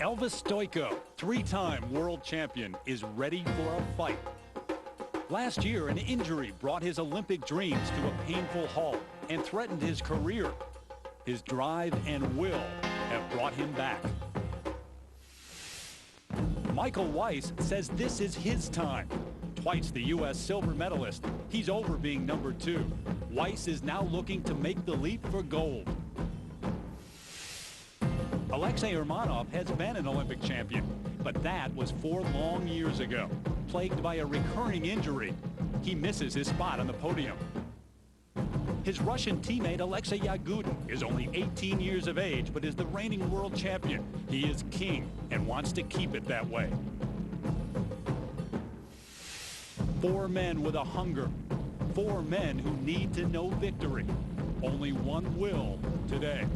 Elvis Stojko, three-time world champion, is ready for a fight. Last year, an injury brought his Olympic dreams to a painful halt and threatened his career. His drive and will have brought him back. Michael Weiss says this is his time. Twice the U.S. silver medalist, he's over being number 2. Weiss is now looking to make the leap for gold. Alexei Urmanov has been an Olympic champion, but that was 4 long years ago. Plagued by a recurring injury, he misses his spot on the podium. His Russian teammate Alexei Yagudin is only 18 years of age, but is the reigning world champion. He is king and wants to keep it that way. 4 men with a hunger. 4 men who need to know victory. Only one will today.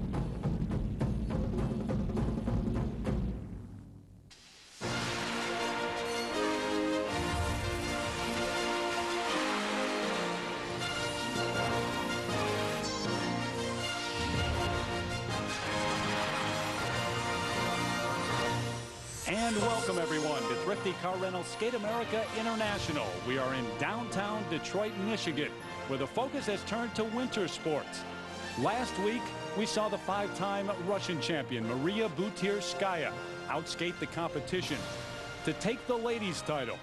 And welcome everyone to Thrifty Car Rental Skate America International. We are in downtown Detroit, Michigan, where the focus has turned to winter sports. Last week, we saw the 5-time Russian champion Maria Butirskaya outskate the competition to take the ladies' title.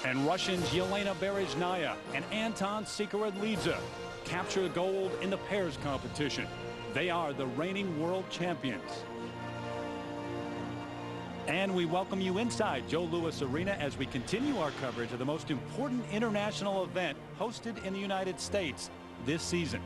And Russians Yelena Berezhnaya and Anton Sikaradlidze capture gold in the pairs competition. They are the reigning world champions. And we welcome you inside Joe Louis Arena as we continue our coverage of the most important international event hosted in the United States this season.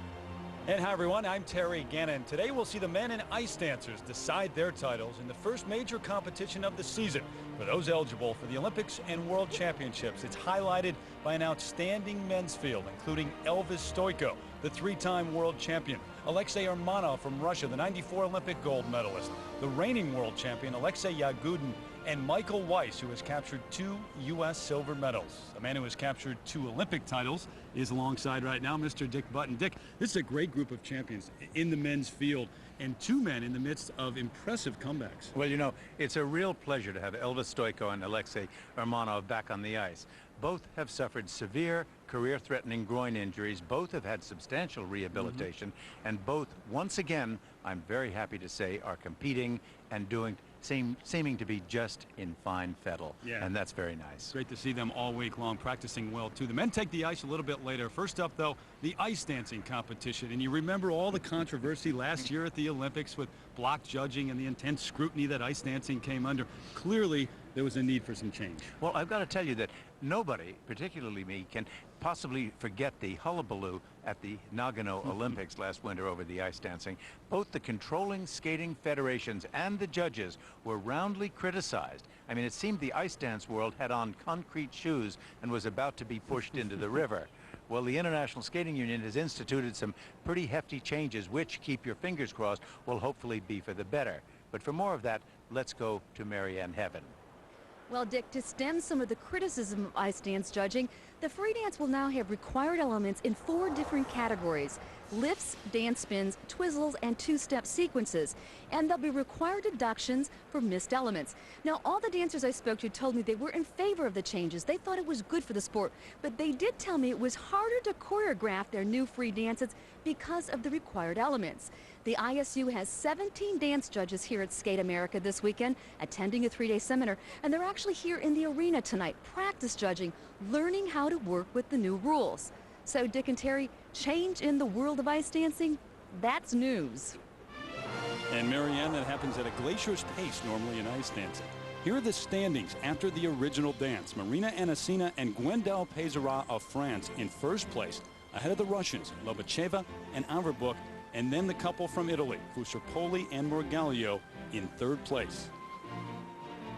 And hi everyone, I'm Terry Gannon. Today we'll see the men and ice dancers decide their titles in the first major competition of the season for those eligible for the Olympics and World Championships. It's highlighted by an outstanding men's field, including Elvis Stojko, the 3-time world champion, Alexei Urmanov from Russia, the '94 Olympic gold medalist, the reigning world champion Alexei Yagudin, and Michael Weiss, who has captured 2 U.S. silver medals. A man who has captured 2 Olympic titles is alongside right now Mr. Dick Button. Dick, this is a great group of champions in the men's field, and 2 men in the midst of impressive comebacks. Well, you know, it's a real pleasure to have Elvis Stojko and Alexei Urmanov back on the ice. Both have suffered severe, career-threatening groin injuries. Both have had substantial rehabilitation. And both, once again, I'm very happy to say, are competing and seeming to be just in fine fettle. Yeah. And that's very nice. Great to see them all week long practicing well, too. The men take the ice a little bit later. First up, though, the ice dancing competition. And you remember all the controversy last year at the Olympics with block judging and the intense scrutiny that ice dancing came under. Clearly, there was a need for some change. Well, I've got to tell you that nobody, particularly me, can possibly forget the hullabaloo at the Nagano Olympics last winter over the ice dancing. Both the controlling skating federations and the judges were roundly criticized. I mean, it seemed the ice dance world had on concrete shoes and was about to be pushed into the river. Well, the International Skating Union has instituted some pretty hefty changes, which, keep your fingers crossed, will hopefully be for the better. But for more of that, let's go to Marianne Heaven. Well, Dick, to stem some of the criticism of ice dance judging, the free dance will now have required elements in 4 different categories: lifts, dance spins, twizzles, and 2-step sequences. And there'll be required deductions for missed elements. Now, all the dancers I spoke to told me they were in favor of the changes. They thought it was good for the sport. But they did tell me it was harder to choreograph their new free dances because of the required elements. The ISU has 17 dance judges here at Skate America this weekend, attending a 3-day seminar, and they're actually here in the arena tonight, practice judging, learning how to work with the new rules. So, Dick and Terry, change in the world of ice dancing, that's news. And Marianne, that happens at a glacier's pace normally in ice dancing. Here are the standings after the original dance. Marina Anasina and Gwendal Pézera of France in first place, ahead of the Russians, Lobacheva and Averbuk, and then the couple from Italy, Fusarpoli and Morgalio, in third place.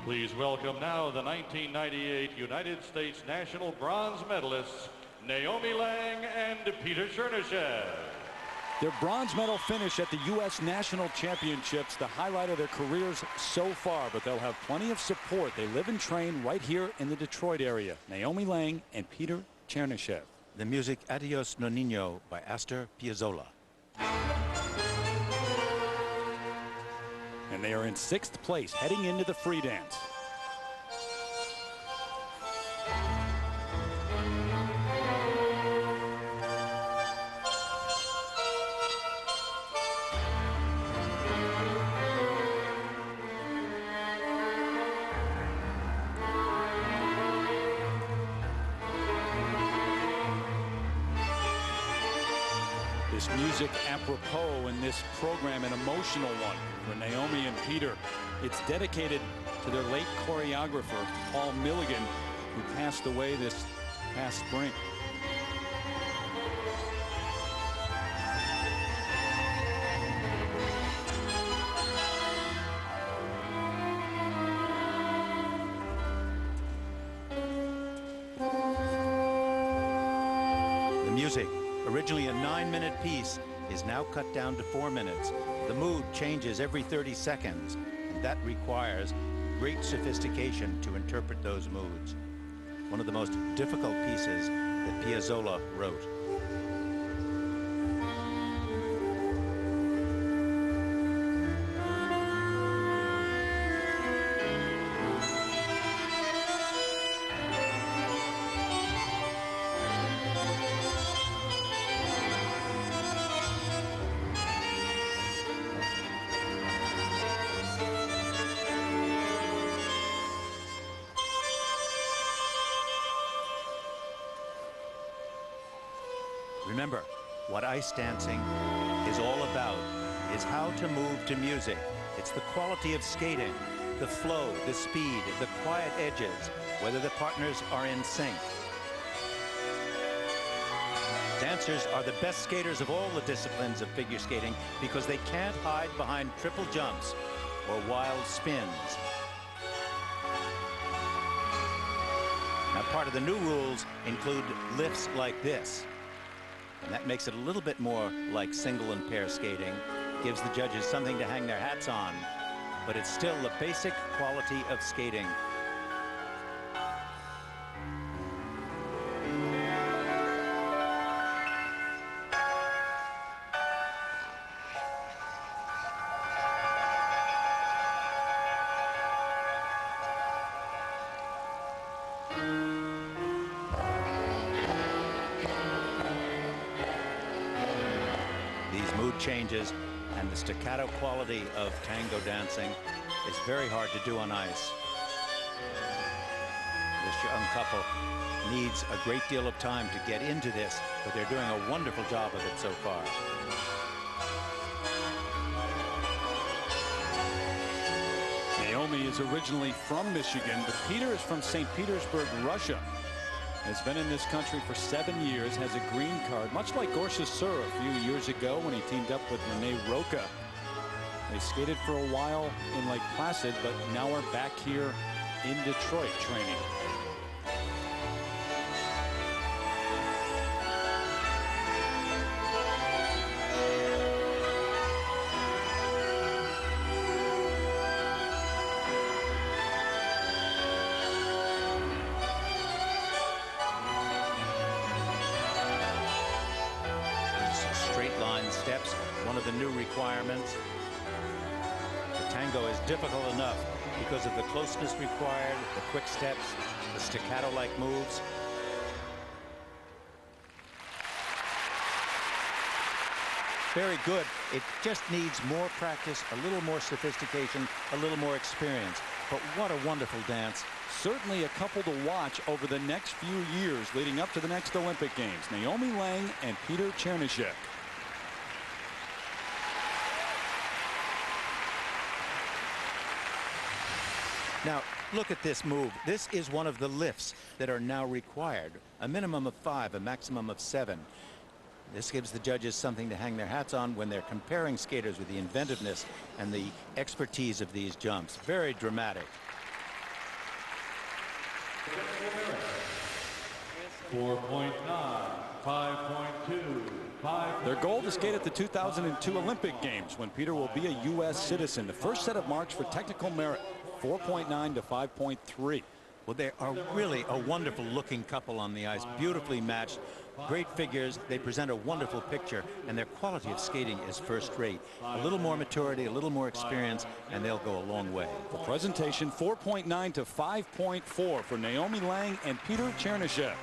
Please welcome now the 1998 United States national bronze medalists, Naomi Lang and Peter Chernyshев. Their bronze medal finish at the U.S. National Championships, the highlight of their careers so far, but they'll have plenty of support. They live and train right here in the Detroit area. Naomi Lang and Peter Chernyshев. The music Adios Nonino by Astor Piazzolla. and they are in 6th place heading into the free dance. This music apropos in this program, an emotional one for Naomi and Peter. It's dedicated to their late choreographer, Paul Milligan, who passed away this past spring. The music, originally a 9-minute piece, is now cut down to 4 minutes. The mood changes every 30 seconds, and that requires great sophistication to interpret those moods. One of the most difficult pieces that Piazzolla wrote. Remember, what ice dancing is all about is how to move to music. It's the quality of skating, the flow, the speed, the quiet edges, whether the partners are in sync. Dancers are the best skaters of all the disciplines of figure skating because they can't hide behind triple jumps or wild spins. Now, part of the new rules include lifts like this. And that makes it a little bit more like single and pair skating, gives the judges something to hang their hats on, but it's still the basic quality of skating. Mood changes and the staccato quality of tango dancing is very hard to do on ice. This young couple needs a great deal of time to get into this, but they're doing a wonderful job of it so far. Naomi is originally from Michigan, but Peter is from St. Petersburg, Russia. Has been in this country for 7 years, has a green card, much like Gorsia Sur a few years ago when he teamed up with Rene Roca. They skated for a while in Lake Placid, but now are back here in Detroit training. Steps, one of the new requirements. The tango is difficult enough because of the closeness required, the quick steps, the staccato-like moves. Very good. It just needs more practice, a little more sophistication, a little more experience. But what a wonderful dance. Certainly a couple to watch over the next few years leading up to the next Olympic Games. Naomi Lang and Peter Chernyshek. Now, look at this move. This is one of the lifts that are now required. A minimum of 5, a maximum of 7. This gives the judges something to hang their hats on when they're comparing skaters with the inventiveness and the expertise of these jumps. Very dramatic. 4.9, 5.2, 5. Their goal to skate at the 2002 Olympic Games when Peter will be a U.S. citizen. The first set of marks for technical merit, 4.9 to 5.3. Well, they are really a wonderful looking couple on the ice, beautifully matched. great figures. They present a wonderful picture, and their quality of skating is first rate. A little more maturity, a little more experience, and they'll go a long way. For presentation, 4.9 to 5.4 for Naomi Lang and Peter Chernyshев.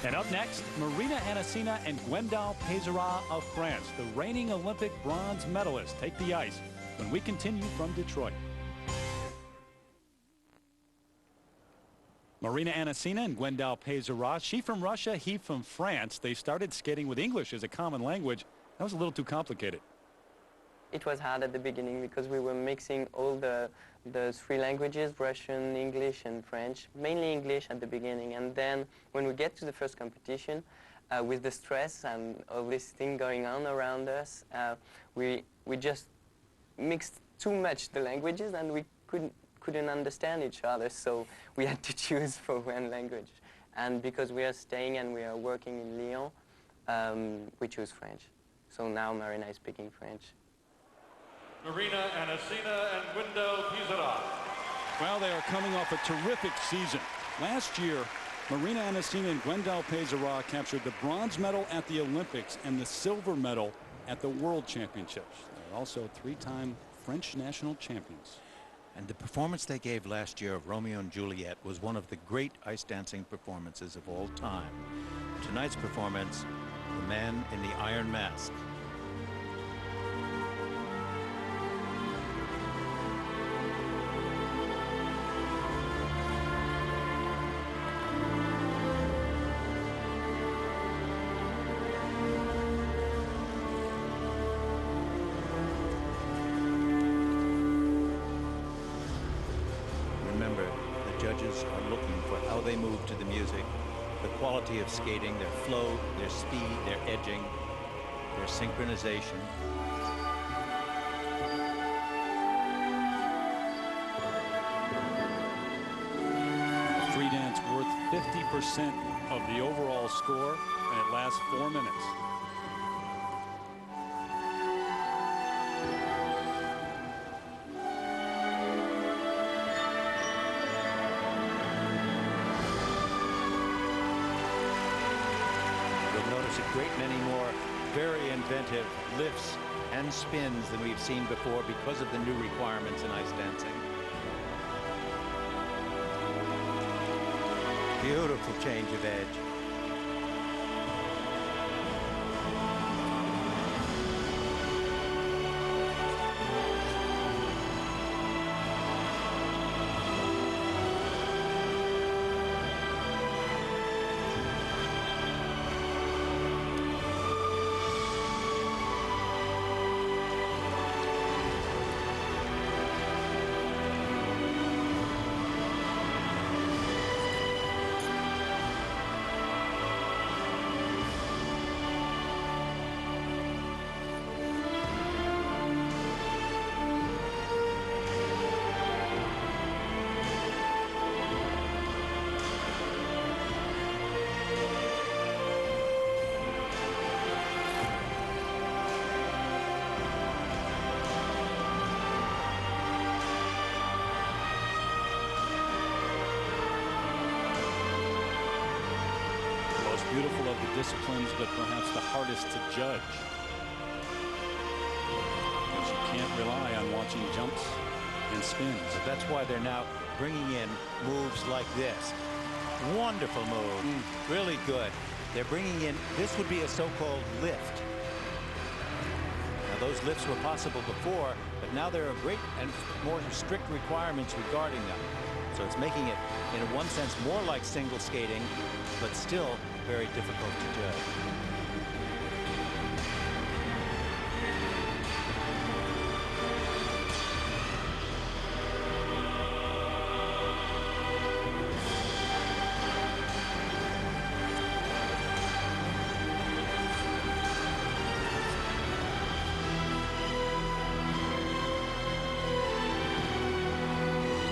And up next, Marina Anasina and Gwendal Pézera of France, the reigning Olympic bronze medalists, take the ice when we continue from Detroit. Marina Anasina and Gwendal Pézera, she from Russia, he from France. They started skating with English as a common language. That was a little too complicated. It was hard at the beginning because we were mixing all the three languages, Russian, English, and French, mainly English at the beginning. And then when we get to the first competition, with the stress and all this thing going on around us, we just mixed too much the languages, and we couldn't understand each other, so we had to choose for one language. And because we are staying and we are working in Lyon, we choose French. So now Marina is speaking French. Marina Anasina and Gwendal Pézera. Well, they are coming off a terrific season. Last year, Marina Anasina and Gwendal Pézera captured the bronze medal at the Olympics and the silver medal at the World Championships. They're also three-time French national champions. And the performance they gave last year of Romeo and Juliet was one of the great ice dancing performances of all time. Tonight's performance, The Man in the Iron Mask. Judges are looking for how they move to the music, the quality of skating, their flow, their speed, their edging, their synchronization. A free dance worth 50% of the overall score, and it lasts 4 minutes. A great many more very inventive lifts and spins than we've seen before because of the new requirements in ice dancing. Beautiful change of edge. Beautiful of the disciplines, but perhaps the hardest to judge. Because you can't rely on watching jumps and spins. But that's why they're now bringing in moves like this. Wonderful move. Really good. They're bringing in, this would be a so-called lift. Now, those lifts were possible before, but now there are great and more strict requirements regarding them. So it's making it, in one sense, more like single skating, but still very difficult to judge.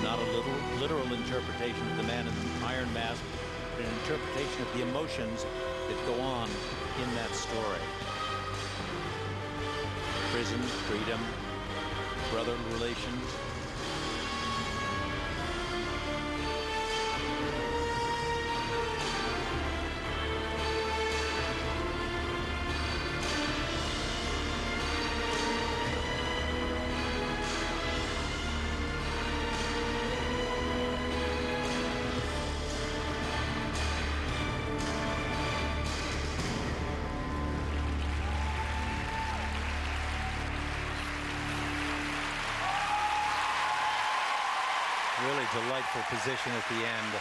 Not a literal interpretation of the Man in the Iron Mask, but an interpretation of the emotions that go on in that story. Prison, freedom, brother relations. Really delightful position at the end.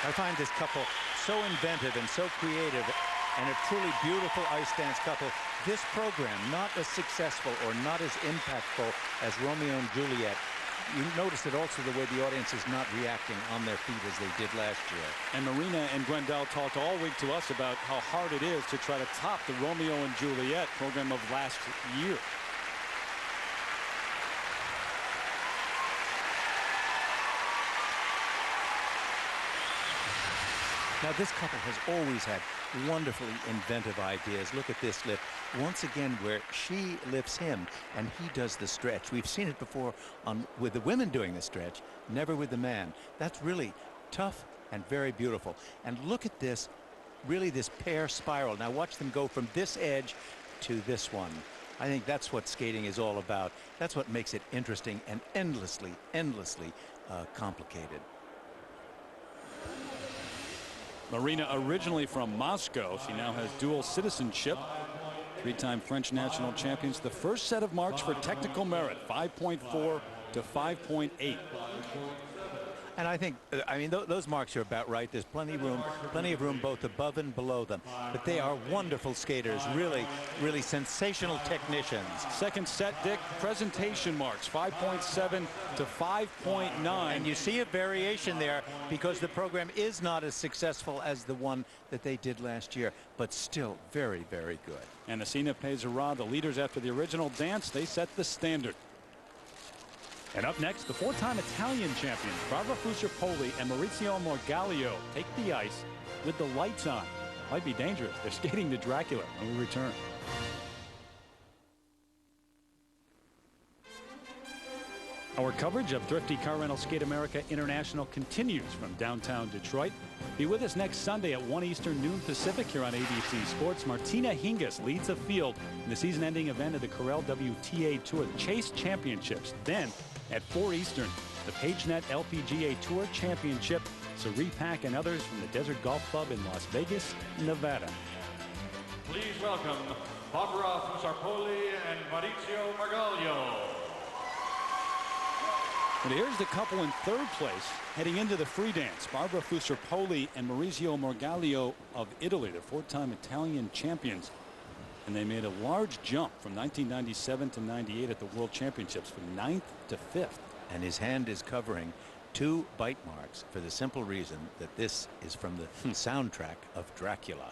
I find this couple so inventive and so creative, and a truly beautiful ice dance couple. This program, not as successful or not as impactful as Romeo and Juliet. You notice it also the way the audience is not reacting on their feet as they did last year. And Marina and Gwendal talked all week to us about how hard it is to try to top the Romeo and Juliet program of last year. Now, this couple has always had wonderfully inventive ideas. Look at this lift once again, where she lifts him and he does the stretch. We've seen it before with the women doing the stretch, never with the man. That's really tough and very beautiful. And look at this, really this pair spiral. Now watch them go from this edge to this one. I think that's what skating is all about. That's what makes it interesting and endlessly complicated. Marina, originally from Moscow, she now has dual citizenship. Three-time French national champions. The first set of marks for technical merit, 5.4 to 5.8. And I think, I mean, those marks are about right. There's plenty of room both above and below them. But they are wonderful skaters, really sensational technicians. Second set, Dick, presentation marks, 5.7 to 5.9. And you see a variation there because the program is not as successful as the one that they did last year, but still very good. And Asina Pesara, the leaders after the original dance, they set the standard. And up next, the four-time Italian champions, Barbara Fusser-Poli and Maurizio Morgalio, take the ice with the lights on. Might be dangerous. They're skating to Dracula when we return. Our coverage of Thrifty Car Rental Skate America International continues from downtown Detroit. Be with us next Sunday at 1 Eastern, noon Pacific here on ABC Sports. Martina Hingis leads the field in the season-ending event of the Corel WTA Tour, the Chase Championships. Then, at 4 Eastern, the PageNet LPGA Tour Championship. Sari Pack and others from the Desert Golf Club in Las Vegas, Nevada. Please welcome Barbara Fusser-Poli and Maurizio Morgalio. And here's the couple in third place heading into the free dance. Barbara Fusser-Poli and Maurizio Morgalio of Italy, the four-time Italian champions. And they made a large jump from 1997 to 98 at the World Championships from 9th to 5th. And his hand is covering 2 bite marks for the simple reason that this is from the soundtrack of Dracula.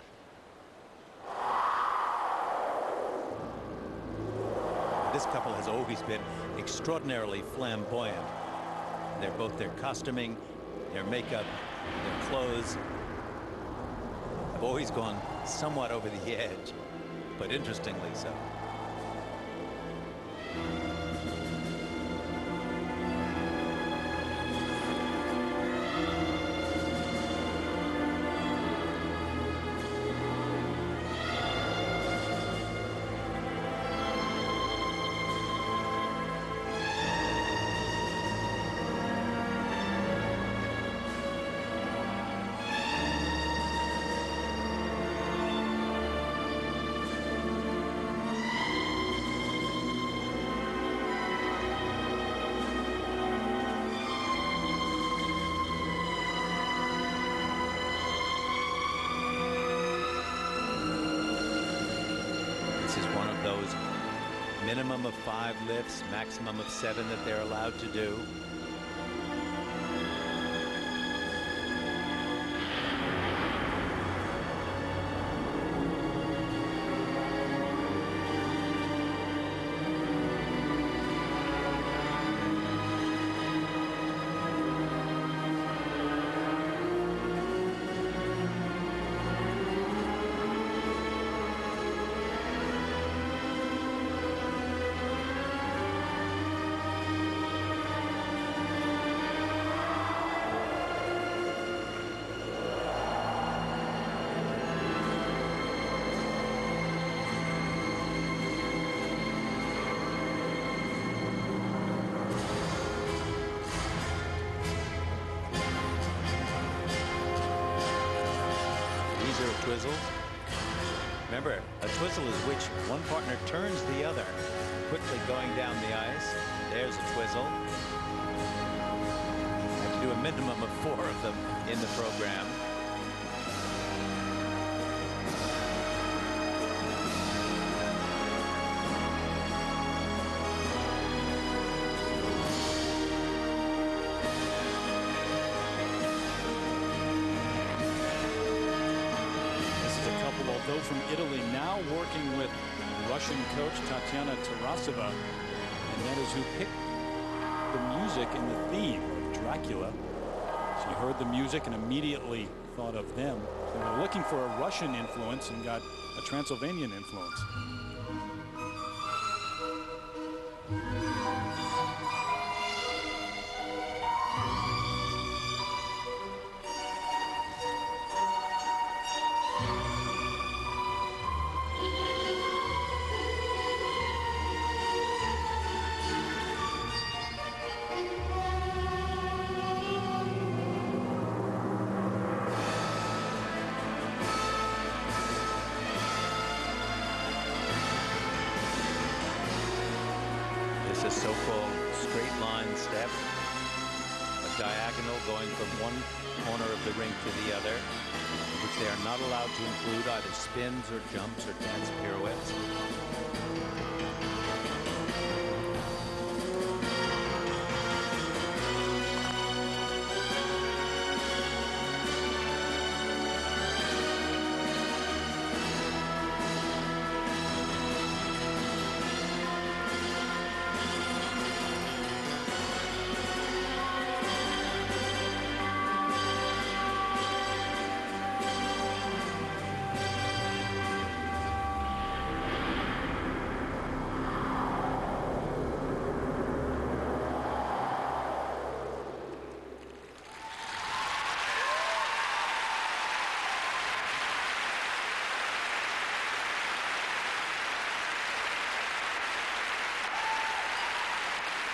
This couple has always been extraordinarily flamboyant. They're both their costuming, their makeup, their clothes have always gone somewhat over the edge, but interestingly so. Those minimum of 5 lifts, maximum of 7 that they're allowed to do. Twizzles. Remember, a twizzle is which one partner turns the other, quickly going down the ice. There's a twizzle. Have to do a minimum of 4 of them in the program. Although from Italy, now working with Russian coach Tatiana Tarasova, and that is who picked the music and the theme of Dracula. She heard the music and immediately thought of them. They were looking for a Russian influence and got a Transylvanian influence. A so-called straight line step, a diagonal going from one corner of the ring to the other, which they are not allowed to include either spins or jumps or dance pirouettes.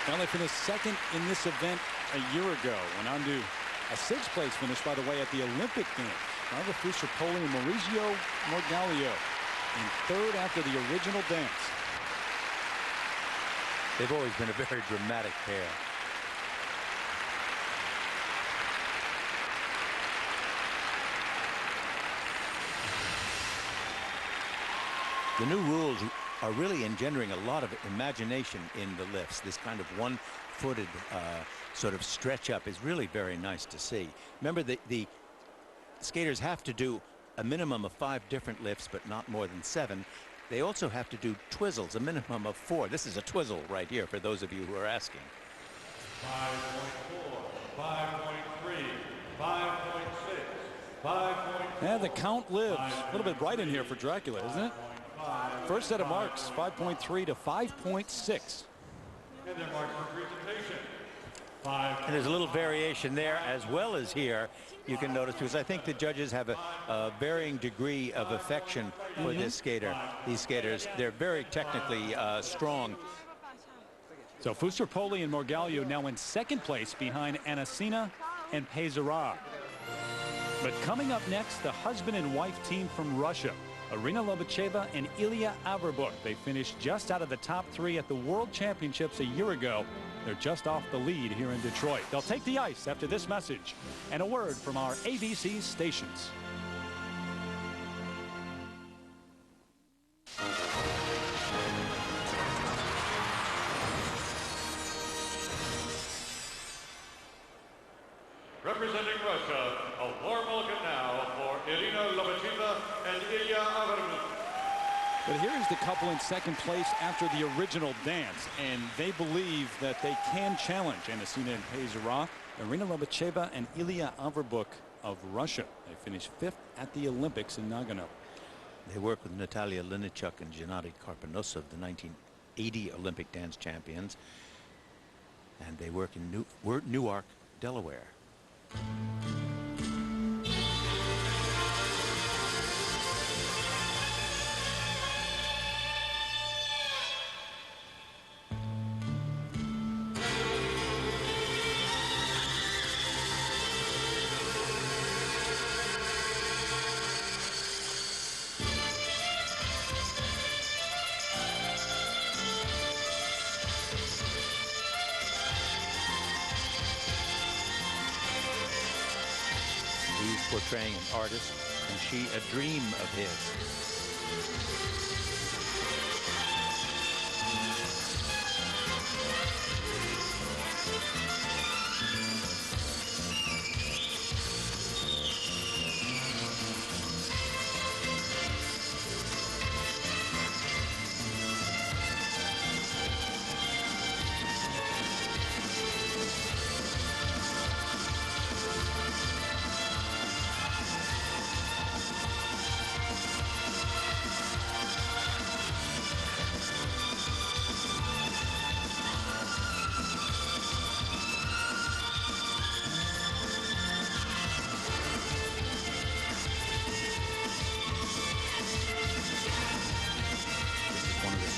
Well, they finished second in this event a year ago. Went on to a 6th place finish, by the way, at the Olympic Games. Barbara Fusar-Poli and Maurizio Morgalio in 3rd after the original dance. They've always been a very dramatic pair. The new rules are really engendering a lot of imagination in the lifts. This kind of one-footed sort of stretch up is really very nice to see. Remember, the skaters have to do a minimum of 5 different lifts, but not more than 7. They also have to do twizzles, a minimum of 4. This is a twizzle right here for those of you who are asking. 5.4, 5.3, 5.6, 5.4. Yeah, the count lives. A little bit bright in here for Dracula, isn't it? First set of marks, 5.3 to 5.6. And their marks for presentation. And there's a little variation there as well as here, you can notice, because I think the judges have a varying degree of affection for this skater. These skaters, they're very technically strong. So Fusar-Poli and Morgalio now in 2nd place behind Anasina and Peisera. But coming up next, the husband and wife team from Russia, Irina Lobacheva and Ilya Averbukh. They finished just out of the top 3 at the World Championships a year ago. They're just off the lead here in Detroit. They'll take the ice after this message and a word from our ABC stations. Representing Russia, a warm welcome now for Irina Lobacheva and Ilya Averbukh. But here is the couple in 2nd place after the original dance, and they believe that they can challenge Anasina and Peisera. Irina Lobacheva and Ilya Averbukh of Russia. They finished 5th at the Olympics in Nagano. They work with Natalia Linichuk and Gennady Karponosov, the 1980 Olympic dance champions, and they work in Newark, Delaware. portraying an artist, and she a dream of his.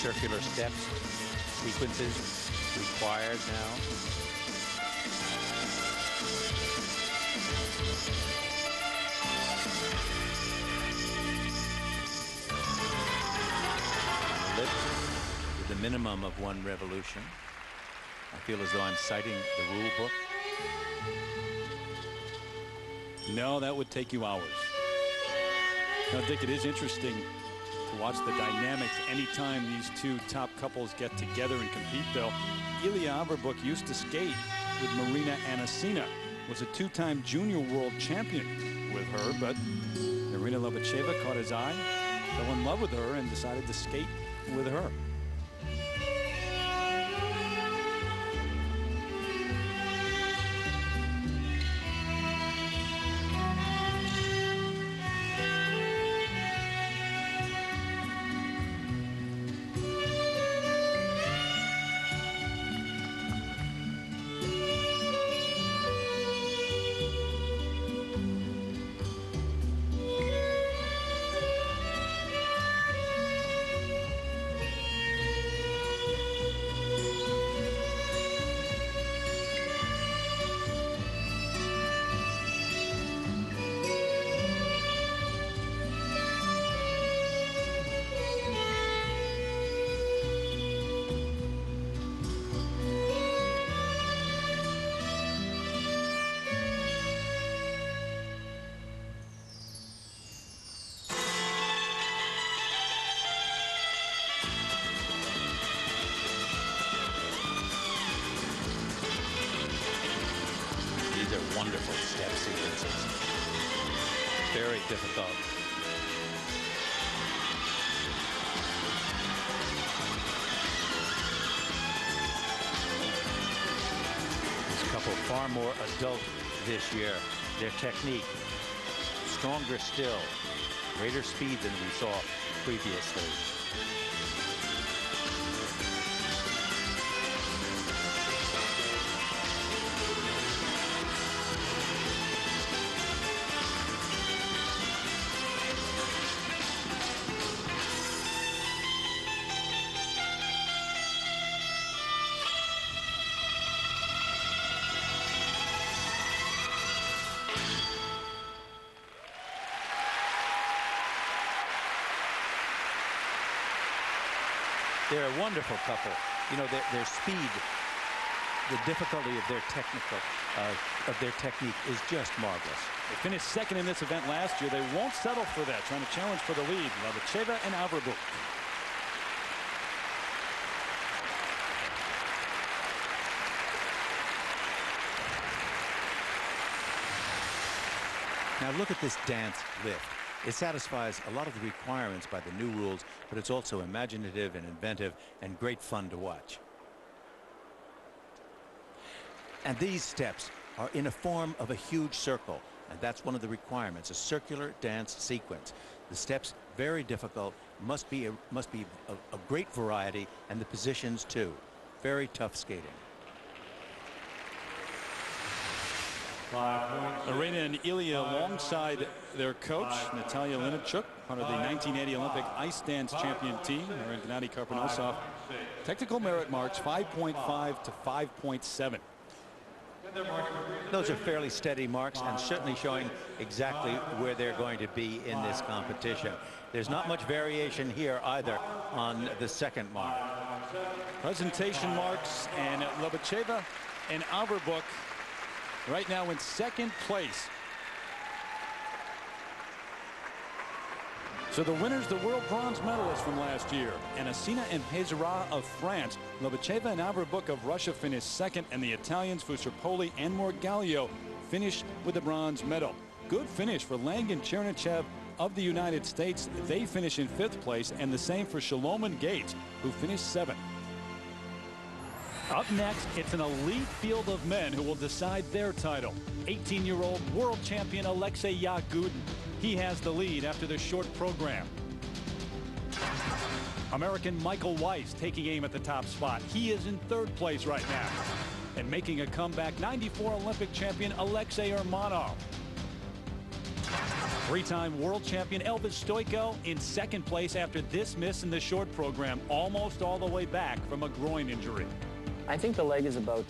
Circular steps, sequences required now. Lift with the minimum of 1 revolution. I feel as though I'm citing the rule book. No, that would take you hours. Now, Dick, it is interesting to watch the dynamics anytime these two top couples get together and compete, though. Ilya Averbukh used to skate with Marina Anasina, was a 2-time junior world champion with her, but Marina Lobacheva caught his eye, fell in love with her, and decided to skate with her. Wonderful step sequences. Very difficult. This couple far more adult this year. Their technique stronger still. Greater speed than we saw previously. They're a wonderful couple. You know, their speed, the difficulty of their technique is just marvelous. They finished second in this event last year. They won't settle for that, trying to challenge for the lead. Lobacheva and Averbukh. Now look at this dance lift. It satisfies a lot of the requirements by the new rules, but it's also imaginative and inventive and great fun to watch. And these steps are in a form of a huge circle, and that's one of the requirements, a circular dance sequence. The steps, very difficult, must be a great variety, and the positions too. Very tough skating. Arena and Ilya alongside their coach, Natalia Linachuk, part of the 1980 Olympic ice dance champion team, and Gennady Karponosov. Technical merit marks 5.5 to 5.7. Those are fairly steady marks and certainly showing exactly where they're going to be in this competition. There's not much variation here either on the second mark. Presentation marks, and Lobacheva and Averbukh right now in second place. So the winners, the world bronze medalists from last year, Anasina and Pesara of France, Lobacheva and Averbuk of Russia finished second, and the Italians Fusarpoli and Morgalio finished with the bronze medal. Good finish for Lang and Chernichev of the United States. They finish in 5th place, and the same for Shalom and Gates, who finished 7th. Up next, it's an elite field of men who will decide their title. 18-year-old world champion Alexei Yagudin. He has the lead after the short program. American Michael Weiss taking aim at the top spot. He is in 3rd place right now. And making a comeback, 94 Olympic champion Alexei Urmanov. 3-time world champion Elvis Stoico in 2nd place after this miss in the short program, almost all the way back from a groin injury. I think the leg is about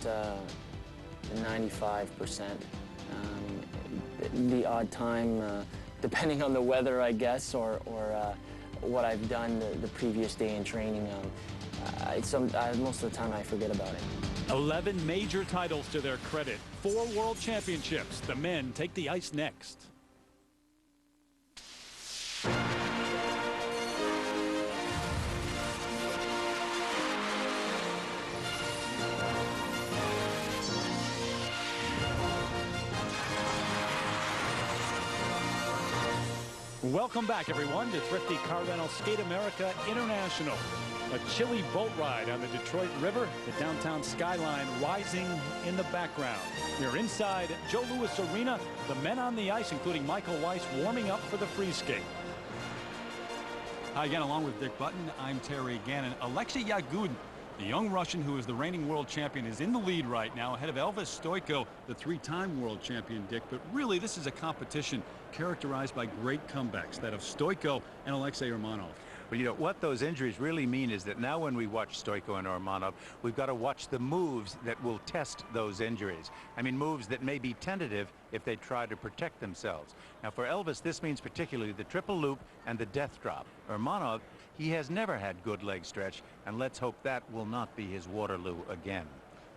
95%. The odd time, depending on the weather, I guess, or what I've done the previous day in training, most of the time I forget about it. 11 major titles to their credit, 4 world championships. The men take the ice next. Welcome back, everyone, to Thrifty Car Rental Skate America International. A chilly boat ride on the Detroit River, the downtown skyline rising in the background. We're inside Joe Louis Arena, the men on the ice, including Michael Weiss, warming up for the free skate. Hi again, along with Dick Button, I'm Terry Gannon. Alexei Yagudin, the young Russian who is the reigning world champion, is in the lead right now, ahead of Elvis Stoico, the 3-time world champion, Dick. But really, this is a competition characterized by great comebacks, that of Stoico and Alexei Urmanov. Well, you know, what those injuries really mean is that now when we watch Stoico and Urmanov, we've got to watch the moves that will test those injuries. I mean, moves that may be tentative if they try to protect themselves. Now, for Elvis, this means particularly the triple loop and the death drop. Urmanov, he has never had good leg stretch, and let's hope that will not be his Waterloo again.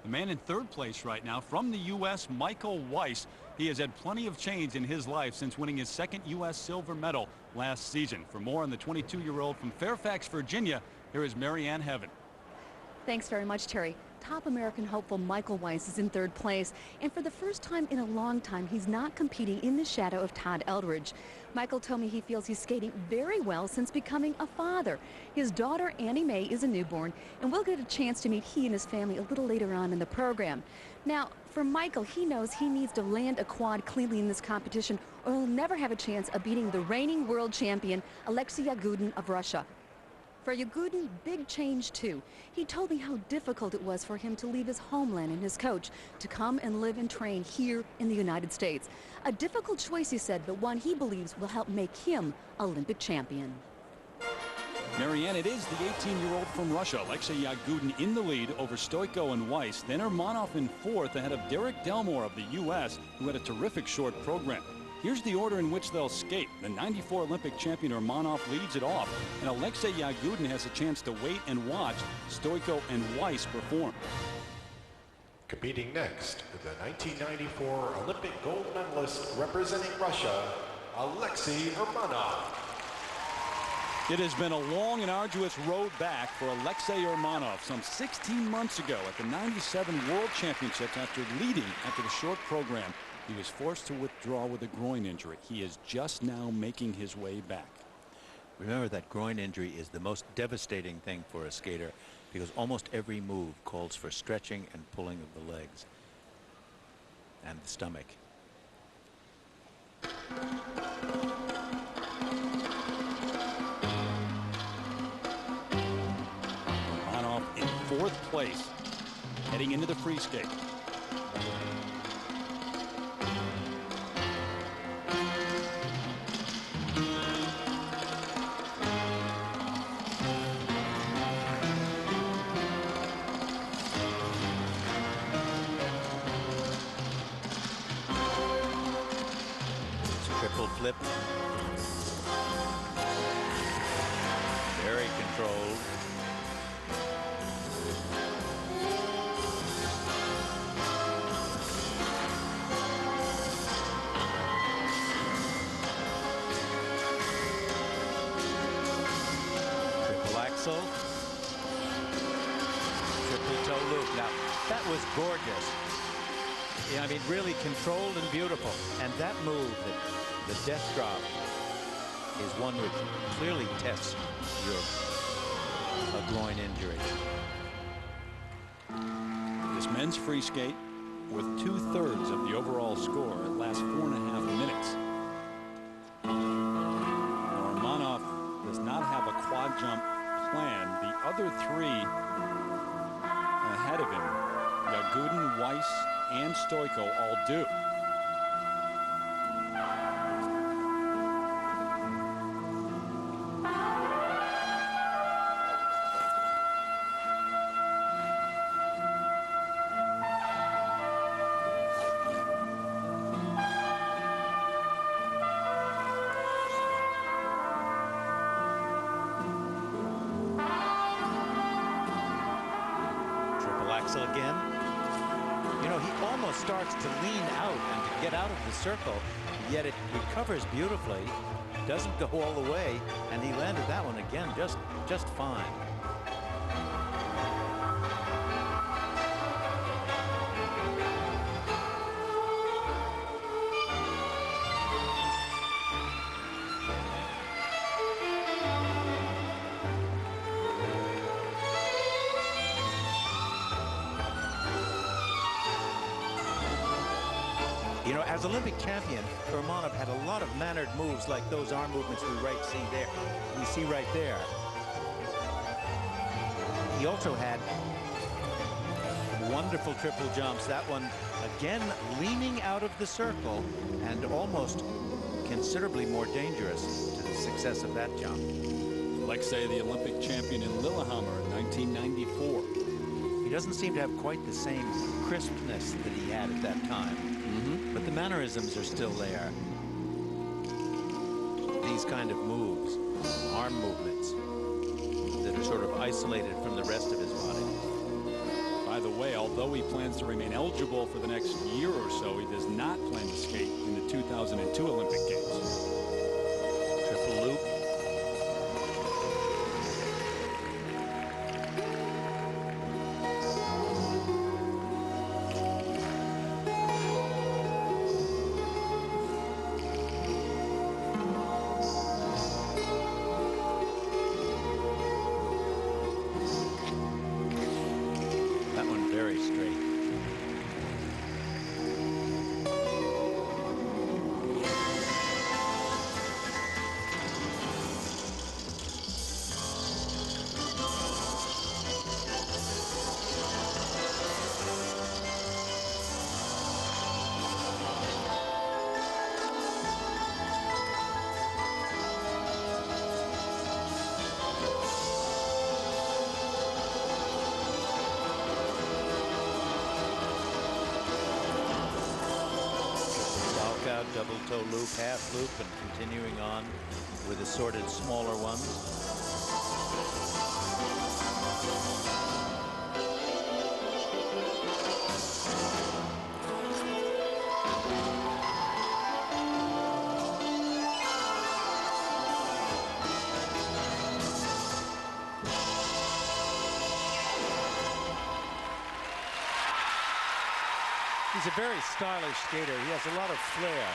The man in 3rd place right now from the U.S., Michael Weiss. He has had plenty of change in his life since winning his 2nd U.S. silver medal last season. For more on the 22-year-old from Fairfax, Virginia, here is Marianne Heaven. Thanks very much, Terry. Top American hopeful Michael Weiss is in 3rd place, and for the first time in a long time, he's not competing in the shadow of Todd Eldridge. Michael told me he feels he's skating very well since becoming a father. His daughter, Annie Mae, is a newborn, and we'll get a chance to meet he and his family a little later on in the program. Now, for Michael, he knows he needs to land a quad cleanly in this competition, or he'll never have a chance of beating the reigning world champion, Alexei Yagudin of Russia. For Yagudin, big change too. He told me how difficult it was for him to leave his homeland and his coach to come and live and train here in the United States. A difficult choice, he said, but one he believes will help make him Olympic champion. Marianne, it is the 18-year-old from Russia, Alexei Yagudin, in the lead over Stoico and Weiss. Then Urmanov in 4th ahead of Derek Delmore of the U.S., who had a terrific short program. Here's the order in which they'll skate. The 94 Olympic champion Urmanov leads it off, and Alexei Yagudin has a chance to wait and watch Stoico and Weiss perform. Competing next, the 1994 Olympic gold medalist representing Russia, Alexei Urmanov. It has been a long and arduous road back for Alexei Urmanov. Some 16 months ago at the 97 World Championships, after leading after the short program, he was forced to withdraw with a groin injury. He is just now making his way back. Remember that groin injury is the most devastating thing for a skater because almost every move calls for stretching and pulling of the legs and the stomach. Urmanov in 4th place, heading into the free skate. Triple flip. Very controlled. axel. Triple toe loop. Now, that was gorgeous. Yeah, I mean, really controlled and beautiful. And that move, the death drop, is one which clearly tests your groin injury. This men's free skate, with 2/3 of the overall score, it lasts 4.5 minutes. Now, Romanov does not have a quad jump plan. The other three ahead of him, Yagudin, Weiss, and Stoico, all do. Axel again. You know, he almost starts to lean out and to get out of the circle, yet it recovers beautifully, doesn't go all the way, and he landed that one again just fine. You know, as Olympic champion, Romanov had a lot of mannered moves like those arm movements we see right there. He also had wonderful triple jumps. That one, again, leaning out of the circle and almost considerably more dangerous to the success of that jump. Alexei, the Olympic champion in Lillehammer in 1994. He doesn't seem to have quite the same crispness that he had at that time. But the mannerisms are still there. These kind of moves, arm movements, that are sort of isolated from the rest of his body. By the way, although he plans to remain eligible for the next year or so, he does not plan to skate in the 2002 Olympic Games. Triple loop. Very straight. Double toe loop, half loop, and continuing on with assorted smaller ones. He's a very stylish skater. He has a lot of flair.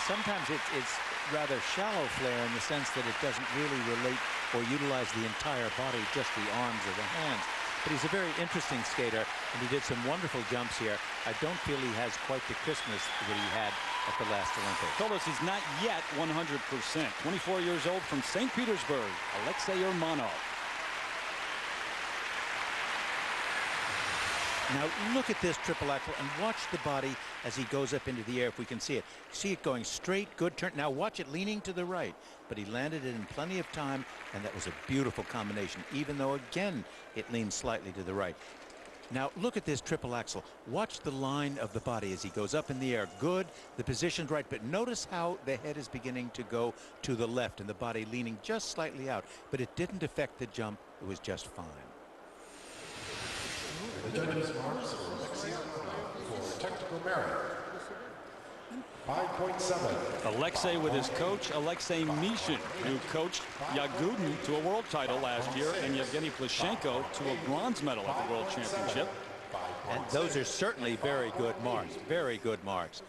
Sometimes it's rather shallow flair in the sense that it doesn't really relate or utilize the entire body, just the arms or the hands. But he's a very interesting skater, and he did some wonderful jumps here. I don't feel he has quite the crispness that he had at the last Olympics. Told us he's not yet 100%. 24 years old from St. Petersburg, Alexei Urmanov. Now look at this triple axel and watch the body as he goes up into the air, if we can see it. See it going straight, good turn. Now watch it leaning to the right, but he landed it in plenty of time, and that was a beautiful combination, even though again it leans slightly to the right. Now look at this triple axel. Watch the line of the body as he goes up in the air. Good, the position's right, but notice how the head is beginning to go to the left and the body leaning just slightly out, but it didn't affect the jump. It was just fine. The judges' marks for technical merit. 5.7. Alexei with his coach, Alexei Mishin, who coached Yagudin to a world title last year and Yevgeny Plushenko to a bronze medal at the World Championship. And those are certainly very good marks, very good marks.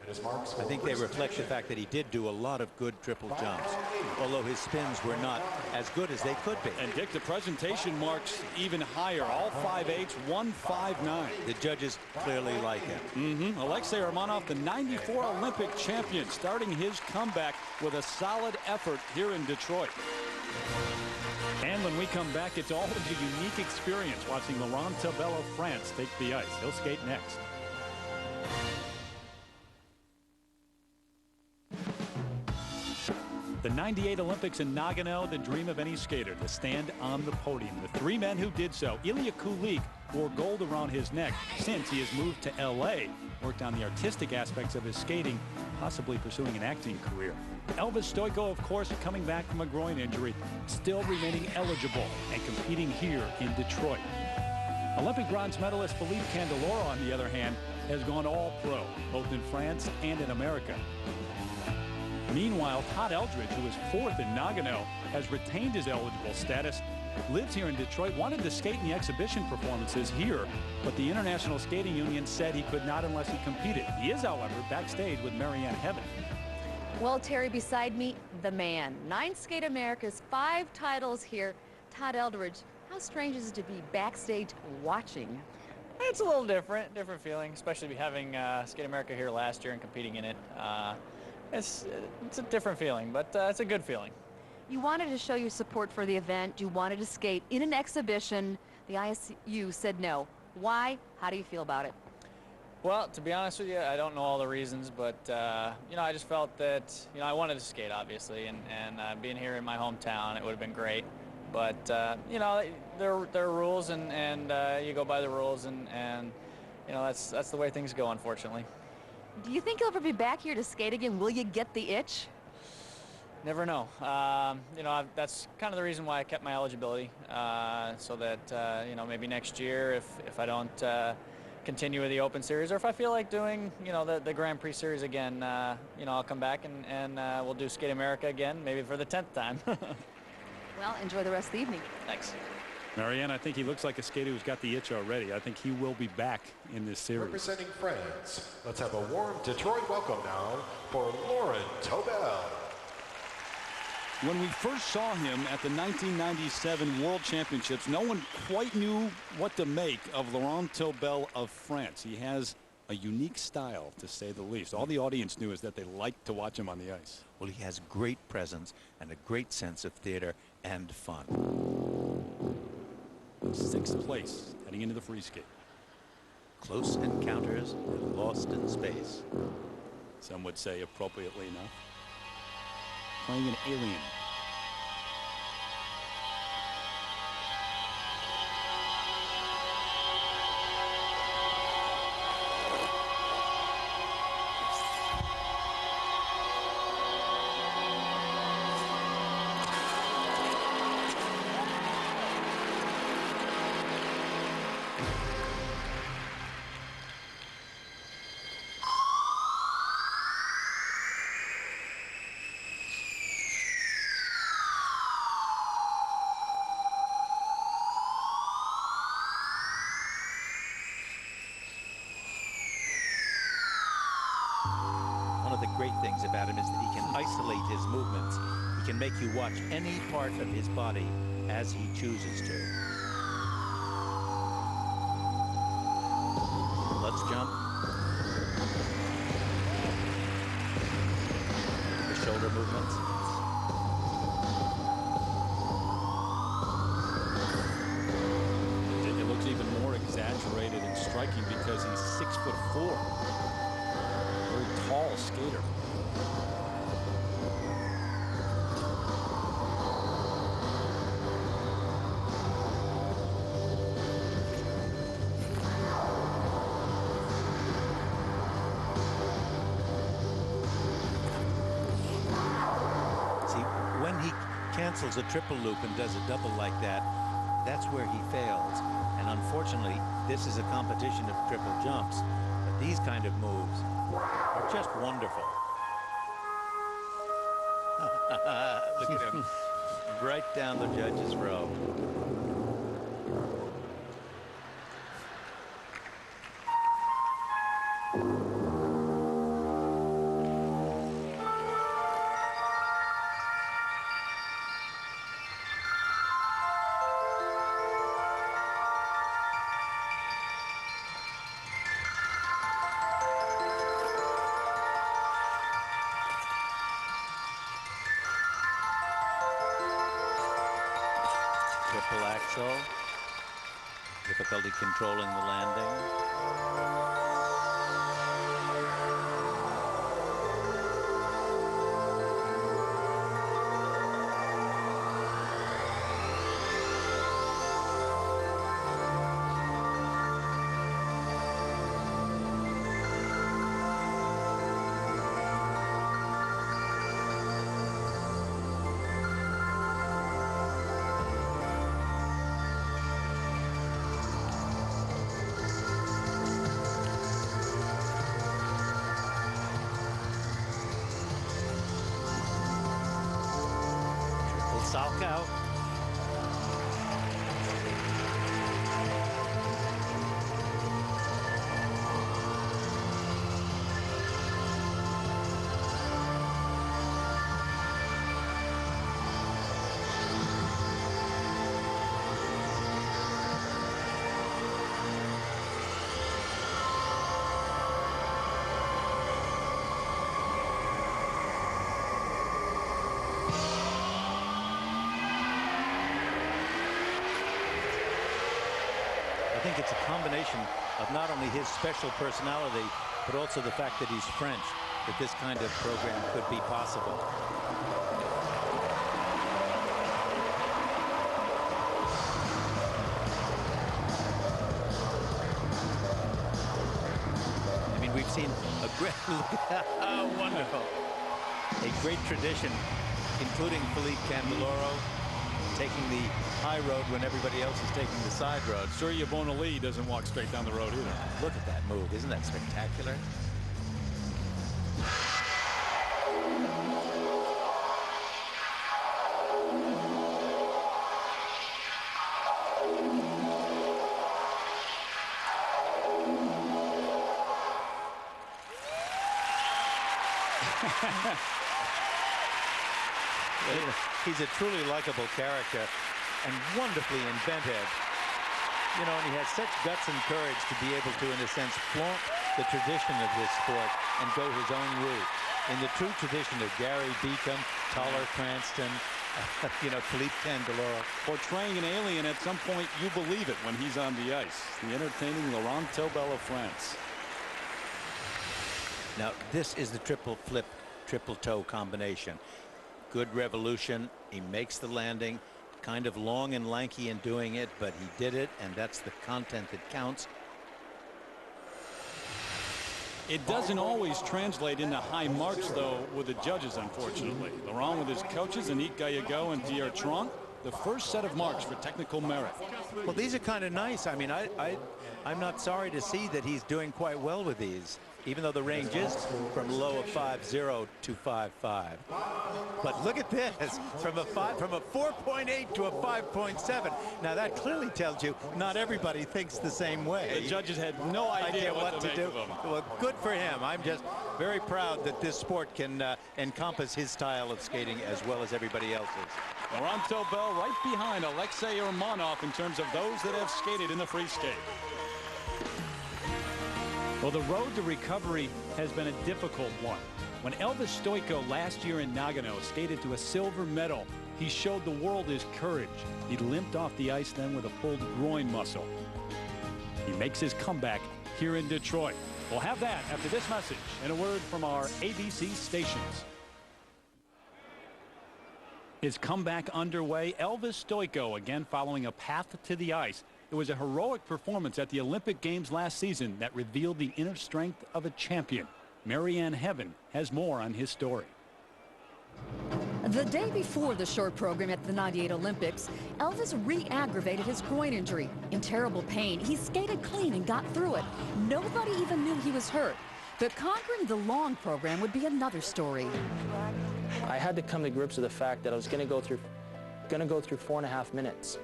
I think they reflect the fact that he did do a lot of good triple jumps, although his spins were not as good as they could be. And Dick, the presentation marks even higher, all 5.8s, 1.59. The judges clearly like him. Alexei Romanov, the '94 Olympic champion, starting his comeback with a solid effort here in Detroit. And when we come back, it's always a unique experience watching Laurent Tobel of France take the ice. He'll skate next. The '98 Olympics in Nagano, the dream of any skater, to stand on the podium. The three men who did so: Ilya Kulik wore gold around his neck since he has moved to L.A., worked on the artistic aspects of his skating, possibly pursuing an acting career. Elvis Stoico, of course, coming back from a groin injury, still remaining eligible and competing here in Detroit. Olympic bronze medalist Philippe Candeloro, on the other hand, has gone all pro, both in France and in America. Meanwhile, Todd Eldridge, who is fourth in Nagano, has retained his eligible status, lives here in Detroit, wanted to skate in the exhibition performances here, but the International Skating Union said he could not unless he competed. He is, however, backstage with Marianne Heaven. Well, Terry, beside me, the man. 9 Skate Americas, 5 titles here. Todd Eldridge, how strange is it to be backstage watching? It's a little different feeling, especially having Skate America here last year and competing in it. It's a different feeling, but it's a good feeling. You wanted to show your support for the event. You wanted to skate in an exhibition. The ISU said no. Why? How do you feel about it? Well, to be honest with you, I don't know all the reasons, but you know, I just felt that I wanted to skate, obviously, and being here in my hometown, it would have been great. But you know, there are rules, and you go by the rules, and you know, that's the way things go, unfortunately. Do you think you'll ever be back here to skate again? Will you get the itch? Never know. You know, that's kind of the reason why I kept my eligibility, so that you know, maybe next year, if I don't continue with the Open Series, or if I feel like doing the Grand Prix Series again, you know, I'll come back and we'll do Skate America again, maybe for the 10th time. Well, enjoy the rest of the evening. Thanks. Marianne, I think he looks like a skater who's got the itch already. I think he will be back in this series. Representing France, let's have a warm Detroit welcome now for Laurent Tobel. When we first saw him at the 1997 World Championships, no one quite knew what to make of Laurent Tobel of France. He has a unique style, to say the least. All the audience knew is that they liked to watch him on the ice. Well, he has great presence and a great sense of theater and fun. 6th place, heading into the free skate. Close encounters and lost in space. Some would say appropriately enough. Playing an alien. Great things about him is that he can isolate his movements. He can make you watch any part of his body as he chooses to. Let's jump. The shoulder movements. It looks even more exaggerated and striking because he's 6'4". Very tall skater. See, when he cancels a triple loop and does a double like that, that's where he fails. And unfortunately, this is a competition of triple jumps. But These kind of moves are just wonderful. Look at him. Right down the judge's row. Triple axel. Difficulty controlling the landing. Salchow. I think it's a combination of not only his special personality, but also the fact that he's French, that this kind of program could be possible. I mean, we've seen a great, wonderful, a great tradition, including Philippe Candeloro, taking the high road when everybody else is taking the side road. Surya Bonaly doesn't walk straight down the road either. Look at that move. Isn't that spectacular? He's a truly likable character and wonderfully inventive. You know, and he has such guts and courage to be able to, in a sense, flaunt the tradition of this sport and go his own route. In the true tradition of Gary Beacom, Toller Cranston, you know, Philippe Candeloro. Portraying an alien at some point, you believe it when he's on the ice. The entertaining Laurent Tobel of France. Now, this is the triple flip, triple toe combination. Good revolution. He makes the landing, kind of long and lanky in doing it, but he did it, and that's the content that counts. It doesn't always translate into high marks, though, with the judges, unfortunately. Laurent with his coaches, Annick Gaillego and Didier Tronc, the first set of marks for technical merit. Well, these are kind of nice. I mean, I'm not sorry to see that he's doing quite well with these, even though the range is from low of 5-0 to 5-5. But look at this, from a 4.8 to a 5.7. Now that clearly tells you not everybody thinks the same way. The judges had no idea what to do. Well, good for him. I'm just very proud that this sport can encompass his style of skating as well as everybody else's. Laurent Tobel right behind Alexei Urmanov in terms of those that have skated in the free skate. Well, the road to recovery has been a difficult one. When Elvis Stojko last year in Nagano skated to a silver medal, he showed the world his courage. He limped off the ice then with a pulled groin muscle. He makes his comeback here in Detroit. We'll have that after this message and a word from our ABC stations. His comeback underway. Elvis Stojko again following a path to the ice. It was a heroic performance at the Olympic Games last season that revealed the inner strength of a champion. Marianne Heaven has more on his story. The day before the short program at the '98 Olympics, Elvis re-aggravated his groin injury. In terrible pain, he skated clean and got through it. Nobody even knew he was hurt. But conquering the long program would be another story. I had to come to grips with the fact that I was going to go through 4.5 minutes.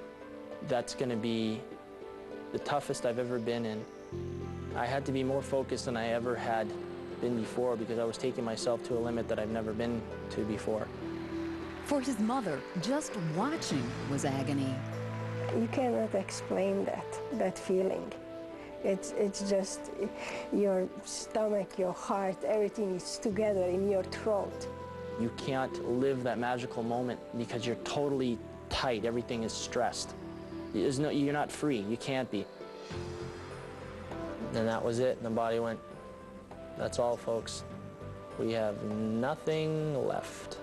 That's going to be the toughest I've ever been in. I had to be more focused than I ever had been before because I was taking myself to a limit that I've never been to before. For his mother, just watching was agony. You cannot explain that feeling. It's just your stomach, your heart, everything is together in your throat. You can't live that magical moment because you're totally tight. Everything is stressed. You're not free. You can't be. And that was it. The body went, that's all, folks. We have nothing left.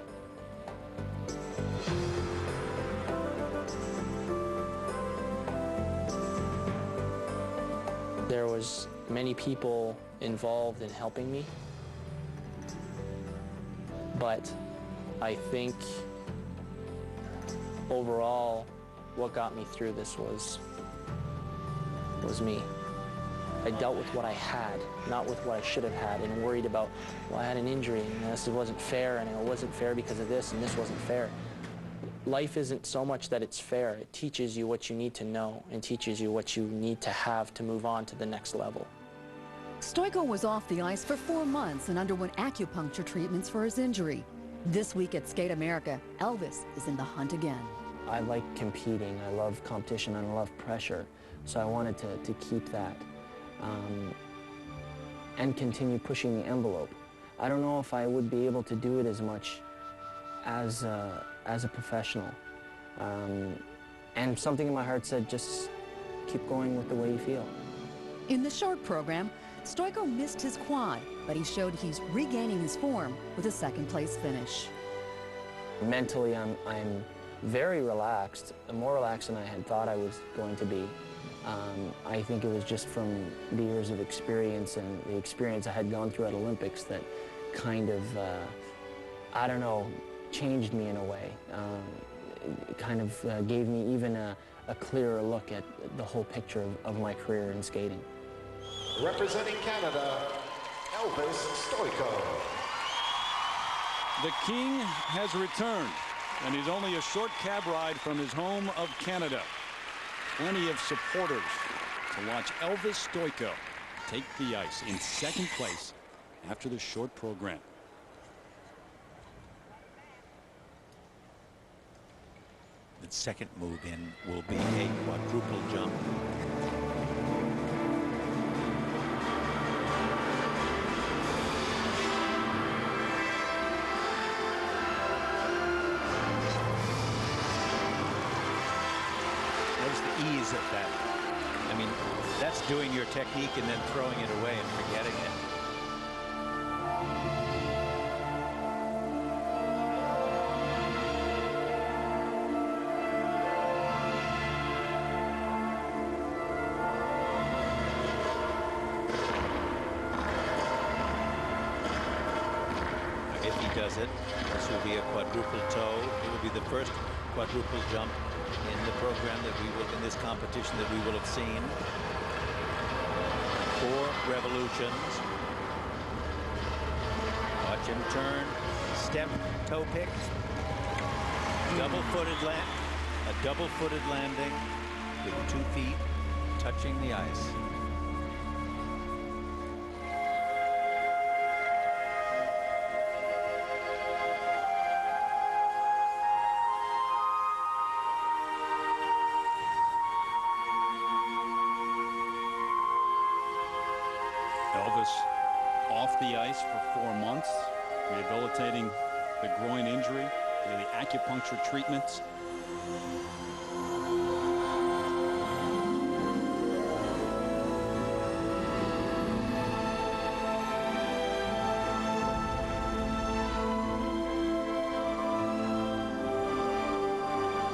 There was many people involved in helping me, but I think overall what got me through this was me. I dealt with what I had, not with what I should have had, and worried about, well, I had an injury, and this wasn't fair, and it wasn't fair because of this, and this wasn't fair. Life isn't so much that it's fair. It teaches you what you need to know and teaches you what you need to have to move on to the next level. Stojko was off the ice for 4 months and underwent acupuncture treatments for his injury. This week at Skate America, Elvis is in the hunt again. I like competing. I love competition and I love pressure. So I wanted to keep that and continue pushing the envelope. I don't know if I would be able to do it as much as a professional. And something in my heart said, just keep going with the way you feel. In the short program, Stojko missed his quad, but he showed he's regaining his form with a second-place finish. Mentally, I'm very relaxed, more relaxed than I had thought I was going to be. I think it was just from the years of experience and the experience I had gone through at Olympics that kind of, I don't know, changed me in a way. It kind of gave me even a clearer look at the whole picture of my career in skating. Representing Canada, Elvis Stojko. The King has returned, and he's only a short cab ride from his home of Canada. Plenty of supporters to watch Elvis Stojko take the ice in second place after the short program. The second move in will be a quadruple jump. Notice the ease of that. I mean, that's doing your technique and then throwing it away and forgetting it. If he does it, this will be a quadruple toe. It will be the first quadruple jump in the program that we will, in this competition that we will have seen. 4 revolutions. Watch him turn, step, toe pick, double-footed land, a double-footed landing with 2 feet touching the ice. Elvis off the ice for 4 months, rehabilitating the groin injury, daily acupuncture treatments.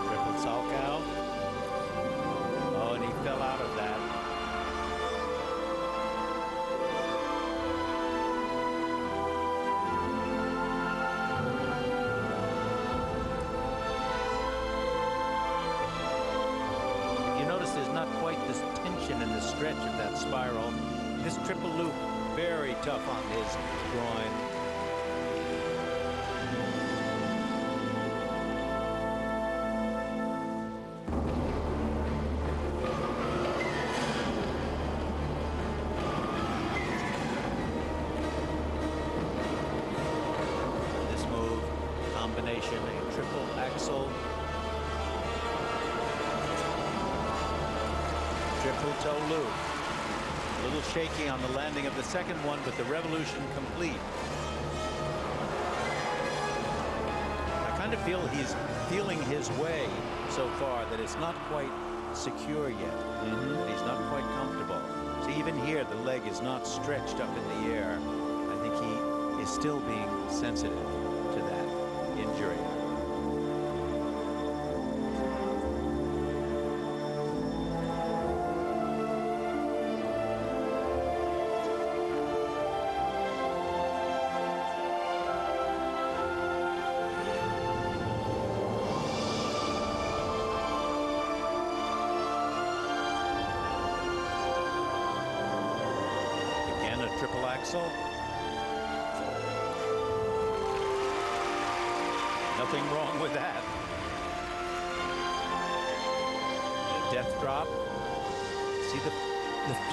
Triple Salchow. Oh, and he fell out of that. combination and the stretch of that spiral. This triple loop, very tough on his groin. This move, combination, a triple axel. Triple toe loop. A little shaky on the landing of the second one, but the revolution complete. I kind of feel he's feeling his way so far, that it's not quite secure yet. He's not quite comfortable. See, even here, the leg is not stretched up in the air. I think he is still being sensitive to that injury. Triple axel. Nothing wrong with that. A death drop. See the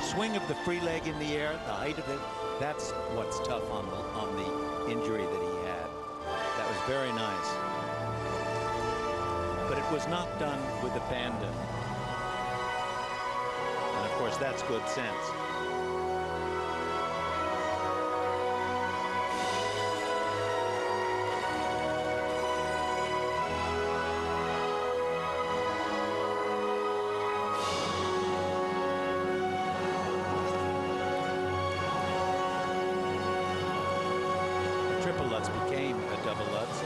swing of the free leg in the air, the height of it. That's what's tough on the injury that he had. That was very nice. But it was not done with abandon. And of course, that's good sense. Triple Lutz became a double Lutz.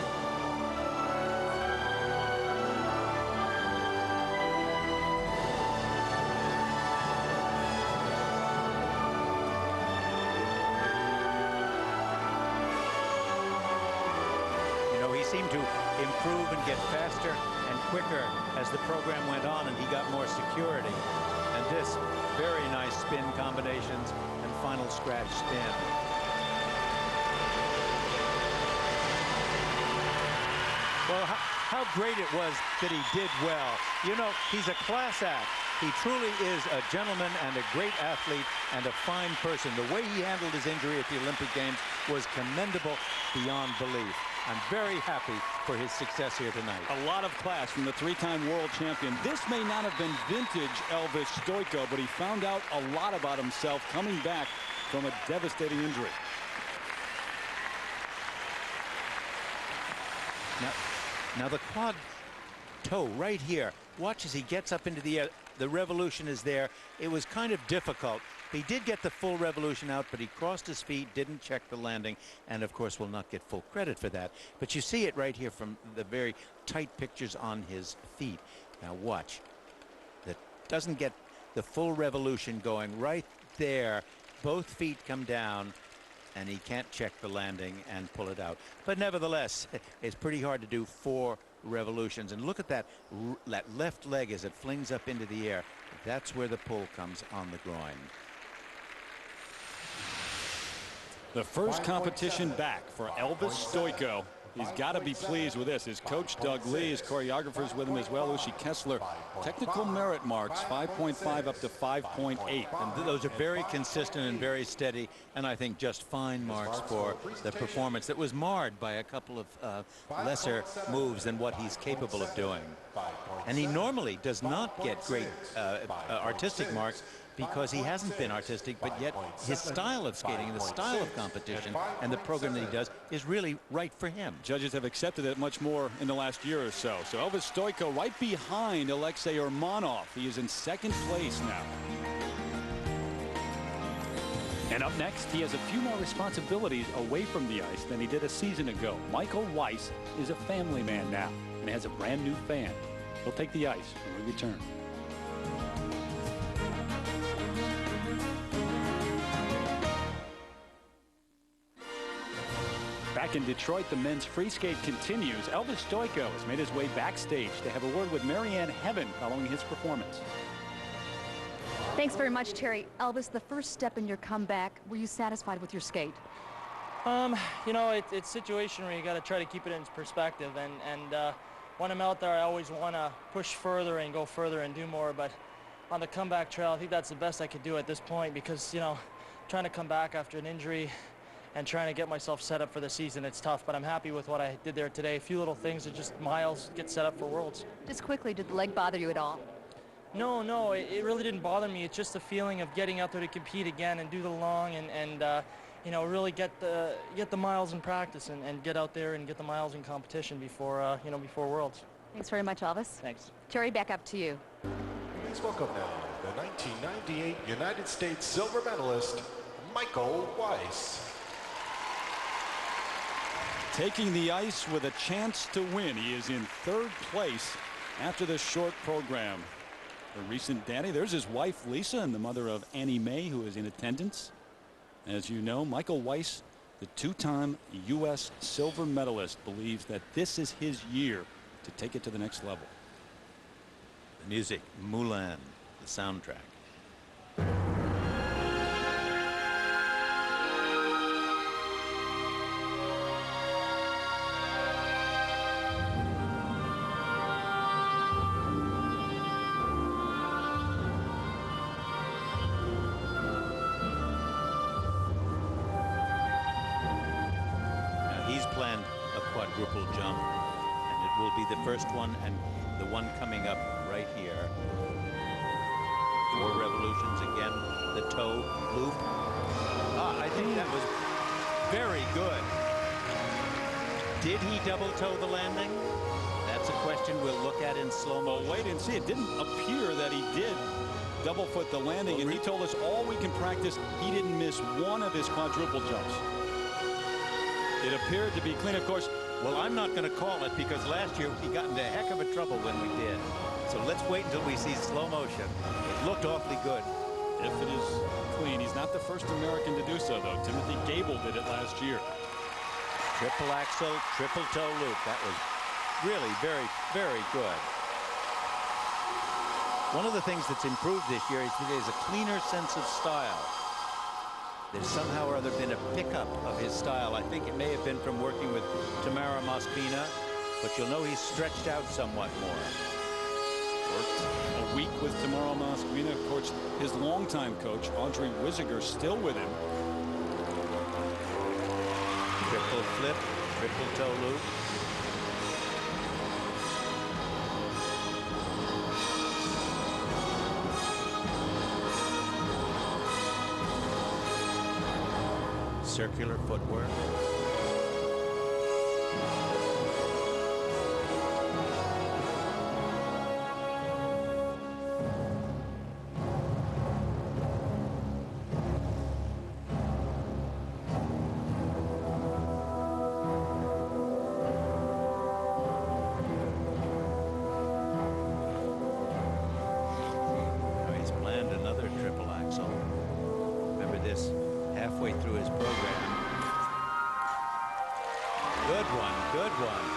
You know, he seemed to improve and get faster and quicker as the program went on, and he got more security. And this, very nice spin combinations and final scratch spin. Well, how great it was that he did well. You know, he's a class act. He truly is a gentleman and a great athlete and a fine person. The way he handled his injury at the Olympic Games was commendable beyond belief. I'm very happy for his success here tonight. A lot of class from the three-time world champion. This may not have been vintage Elvis Stojko, but he found out a lot about himself coming back from a devastating injury. Now the quad toe right here, watch as he gets up into the air. The revolution is there. It was kind of difficult. He did get the full revolution out, but he crossed his feet, didn't check the landing, and of course will not get full credit for that. But you see it right here from the very tight pictures on his feet. Now watch. That doesn't get the full revolution going right there. Both feet come down, and he can't check the landing and pull it out. But nevertheless, it's pretty hard to do 4 revolutions. And look at that left leg as it flings up into the air. That's where the pull comes on the groin. The first competition back for Elvis Stojko. He's got to be pleased with this. His coach, Doug Lee, his choreographer's with him as well, Ushi Kessler. Technical merit marks, 5.5 up to 5.8. And those are very consistent and very steady, and I think just fine marks for the performance that was marred by a couple of lesser moves than what he's capable of doing. And he normally does not get great artistic marks, because he hasn't been artistic, but yet his style of skating and the style of competition and the program that he does is really right for him. Judges have accepted it much more in the last year or so. So Elvis Stojko right behind Alexei Urmanov. He is in second place now. And up next, he has a few more responsibilities away from the ice than he did a season ago. Michael Weiss is a family man now and has a brand new fan. He'll take the ice when we return. Back in Detroit, the men's free skate continues. Elvis Stojko has made his way backstage to have a word with Marianne Heaven following his performance. Thanks very much, Terry. Elvis, the first step in your comeback, were you satisfied with your skate? You know, it's situation where you got to try to keep it in perspective, and when I'm out there, I always want to push further and go further and do more, but on the comeback trail, I think that's the best I could do at this point because, you know, trying to come back after an injury and trying to get myself set up for the season, it's tough, but I'm happy with what I did there today. A few little things that just miles get set up for Worlds. Just quickly, did the leg bother you at all? No, it really didn't bother me. It's just the feeling of getting out there to compete again and do the long and you know, really get the miles in practice and get out there and get the miles in competition before, you know, before Worlds. Thanks very much, Elvis. Thanks. Terry, back up to you. Please welcome now the 1998 United States silver medalist, Michael Weiss. Taking the ice with a chance to win. He is in third place after this short program. The recent daddy, there's his wife Lisa and the mother of Annie Mae, who is in attendance. As you know, Michael Weiss, the two-time U.S. silver medalist, believes that this is his year to take it to the next level. The music, Moulin, the soundtrack. He's planned a quadruple jump, and it will be the first one and the one coming up right here. 4 revolutions again, the toe loop. I think that was very good. Did he double toe the landing? That's a question we'll look at in slow-mo. Well, wait and see. It didn't appear that he did double foot the landing, and he told us all we can practice. He didn't miss one of his quadruple jumps. It appeared to be clean, of course. Well, I'm not going to call it because last year we got into heck of a trouble when we did. So let's wait until we see slow motion. It looked awfully good. If it is clean. He's not the first American to do so, though. Timothy Gable did it last year. Triple axel, triple toe loop. That was really very, very good. One of the things that's improved this year is that there's a cleaner sense of style. There's somehow or other been a pickup of his style. I think it may have been from working with Tamara Moskvina, but you'll know he's stretched out somewhat more. Worked a week with Tamara Moskvina. Of course, his longtime coach, Audrey Wiziger, still with him. Triple flip, triple toe loop. Circular footwork. He's planned another triple axel. Remember this halfway through his program. Good one, good one.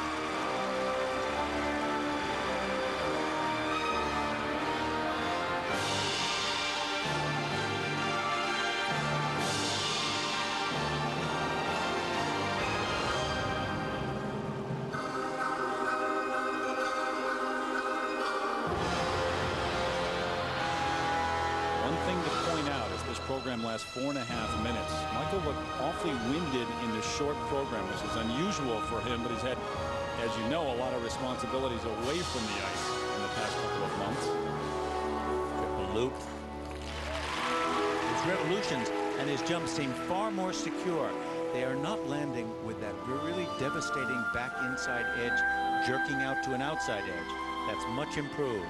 One thing to point out is this program lasts 4.5 minutes. Michael looked awfully winded in the short program, which is unusual for him, but he's had, as you know, a lot of responsibilities away from the ice in the past couple of months. Triple loop. His revolutions and his jumps seem far more secure. They are not landing with that really devastating back inside edge, jerking out to an outside edge. That's much improved.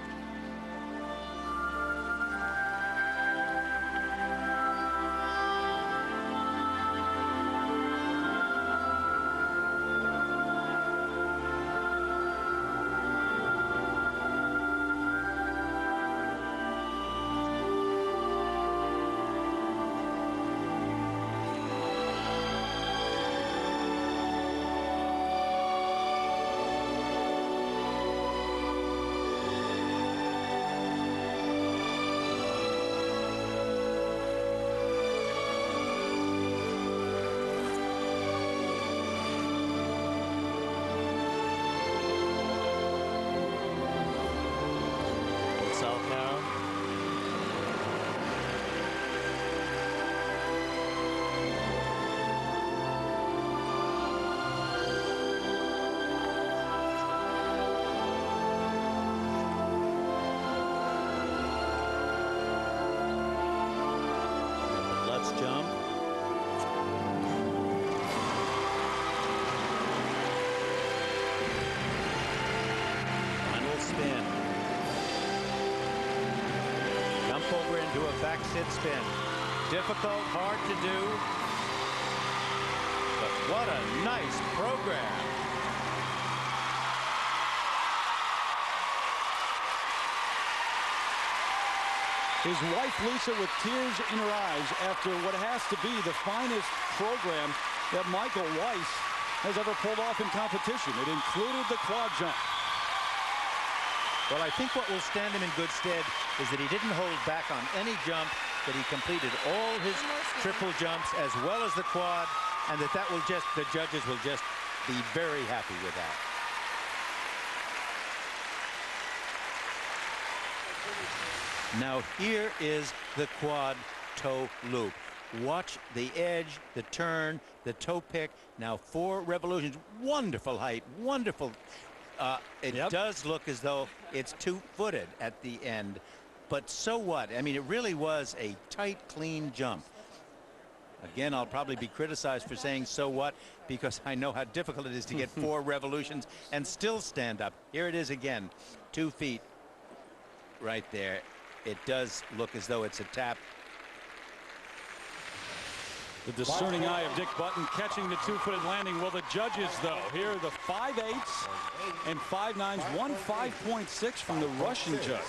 over into a back sit spin. Difficult, hard to do, but what a nice program. His wife Lisa with tears in her eyes after what has to be the finest program that Michael Weiss has ever pulled off in competition. It included the quad jump. Well, I think what will stand him in good stead is that he didn't hold back on any jump, that he completed all his triple jumps as well as the quad, and the judges will just be very happy with that. Now here is the quad toe loop. Watch the edge, the turn, the toe pick. Now 4 revolutions. Wonderful height, wonderful. It does look as though it's 2-footed at the end, but so what? I mean, it really was a tight, clean jump. Again, I'll probably be criticized for saying so what, because I know how difficult it is to get 4 revolutions and still stand up. Here it is again, 2 feet right there. It does look as though it's a tap. The discerning eye of Dick Button catching the 2-footed landing. Well, the judges, though, here are the 5/8s and 5/9s, 1 5.6 from the Russian judge.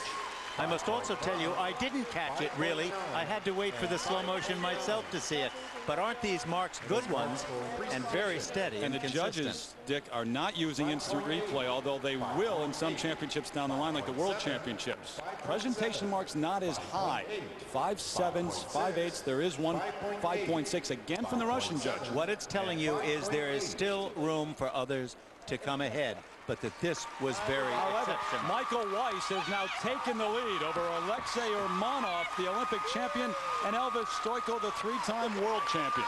I must also tell you, I didn't catch it, really. I had to wait for the slow motion myself to see it. But aren't these marks good ones and very steady and the consistent? Judges, Dick, are not using instant replay, although they will in some championships down the line, like the World Championships. Presentation marks not as high. 5/7s, 5/8s. There is one 5.6 again from the Russian judge. What it's telling you is there is still room for others to come ahead, but that this was very exceptional. Michael Weiss has now taken the lead over Alexei Urmanov, the Olympic champion, and Elvis Stoico, the 3-time world champion.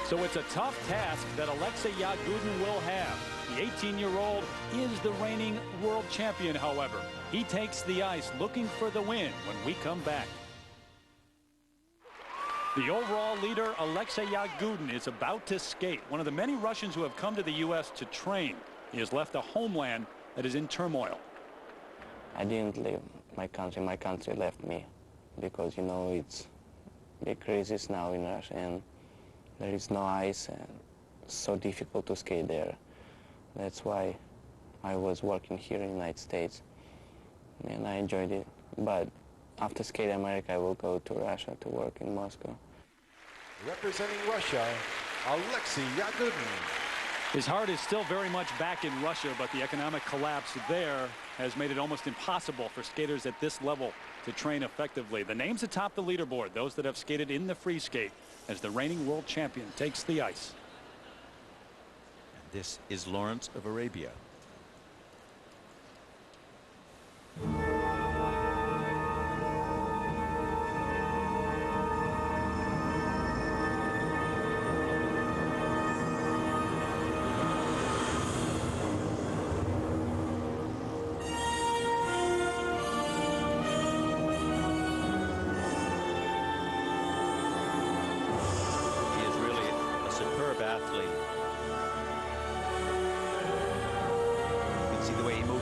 So it's a tough task that Alexei Yagudin will have. The 18-year-old is the reigning world champion, however. He takes the ice looking for the win when we come back. The overall leader, Alexei Yagudin, is about to skate. One of the many Russians who have come to the U.S. to train. He has left a homeland that is in turmoil. I didn't leave my country. My country left me because, you know, it's big crisis now in Russia and there is no ice and it's so difficult to skate there. That's why I was working here in the United States and I enjoyed it. But after Skate America, I will go to Russia to work in Moscow. Representing Russia, Alexei Yagudin. His heart is still very much back in Russia, but the economic collapse there has made it almost impossible for skaters at this level to train effectively. The names atop the leaderboard, those that have skated in the free skate, as the reigning world champion takes the ice. This is Lawrence of Arabia.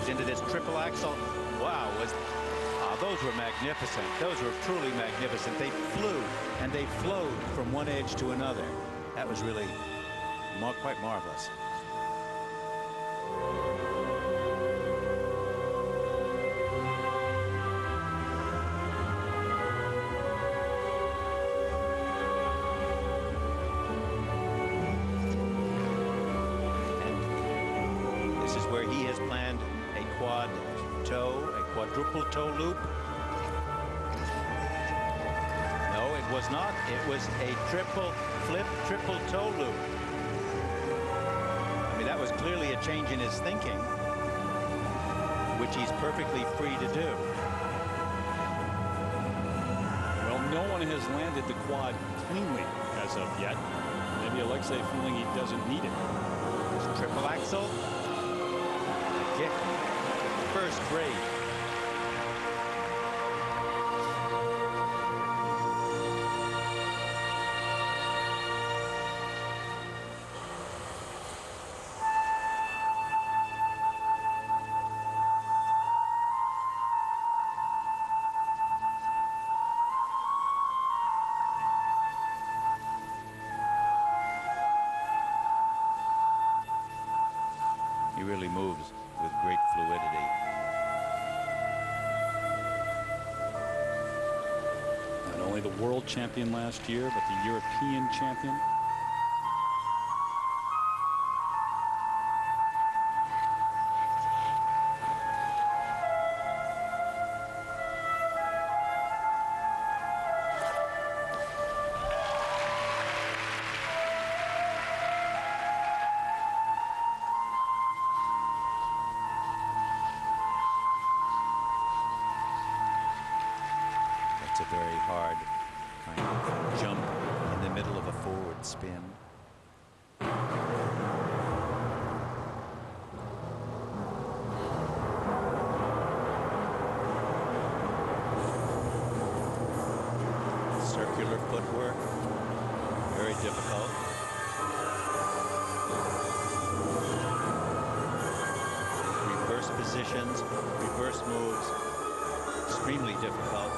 Into this triple axel. Wow, those were magnificent. Those were truly magnificent. They flew and they flowed from one edge to another. That was really quite marvelous. And this is where he has planned quad toe, a quadruple toe loop. No, it was not. It was a triple flip, triple toe loop. I mean, that was clearly a change in his thinking, which he's perfectly free to do. Well, no one has landed the quad cleanly as of yet. Maybe Alexei feeling he doesn't need it. This triple axel. Kick. First grade. great fluidity. Not only the world champion last year, but the European champion. It's a very hard kind of jump in the middle of a forward spin. Circular footwork, very difficult. Reverse positions, reverse moves, extremely difficult.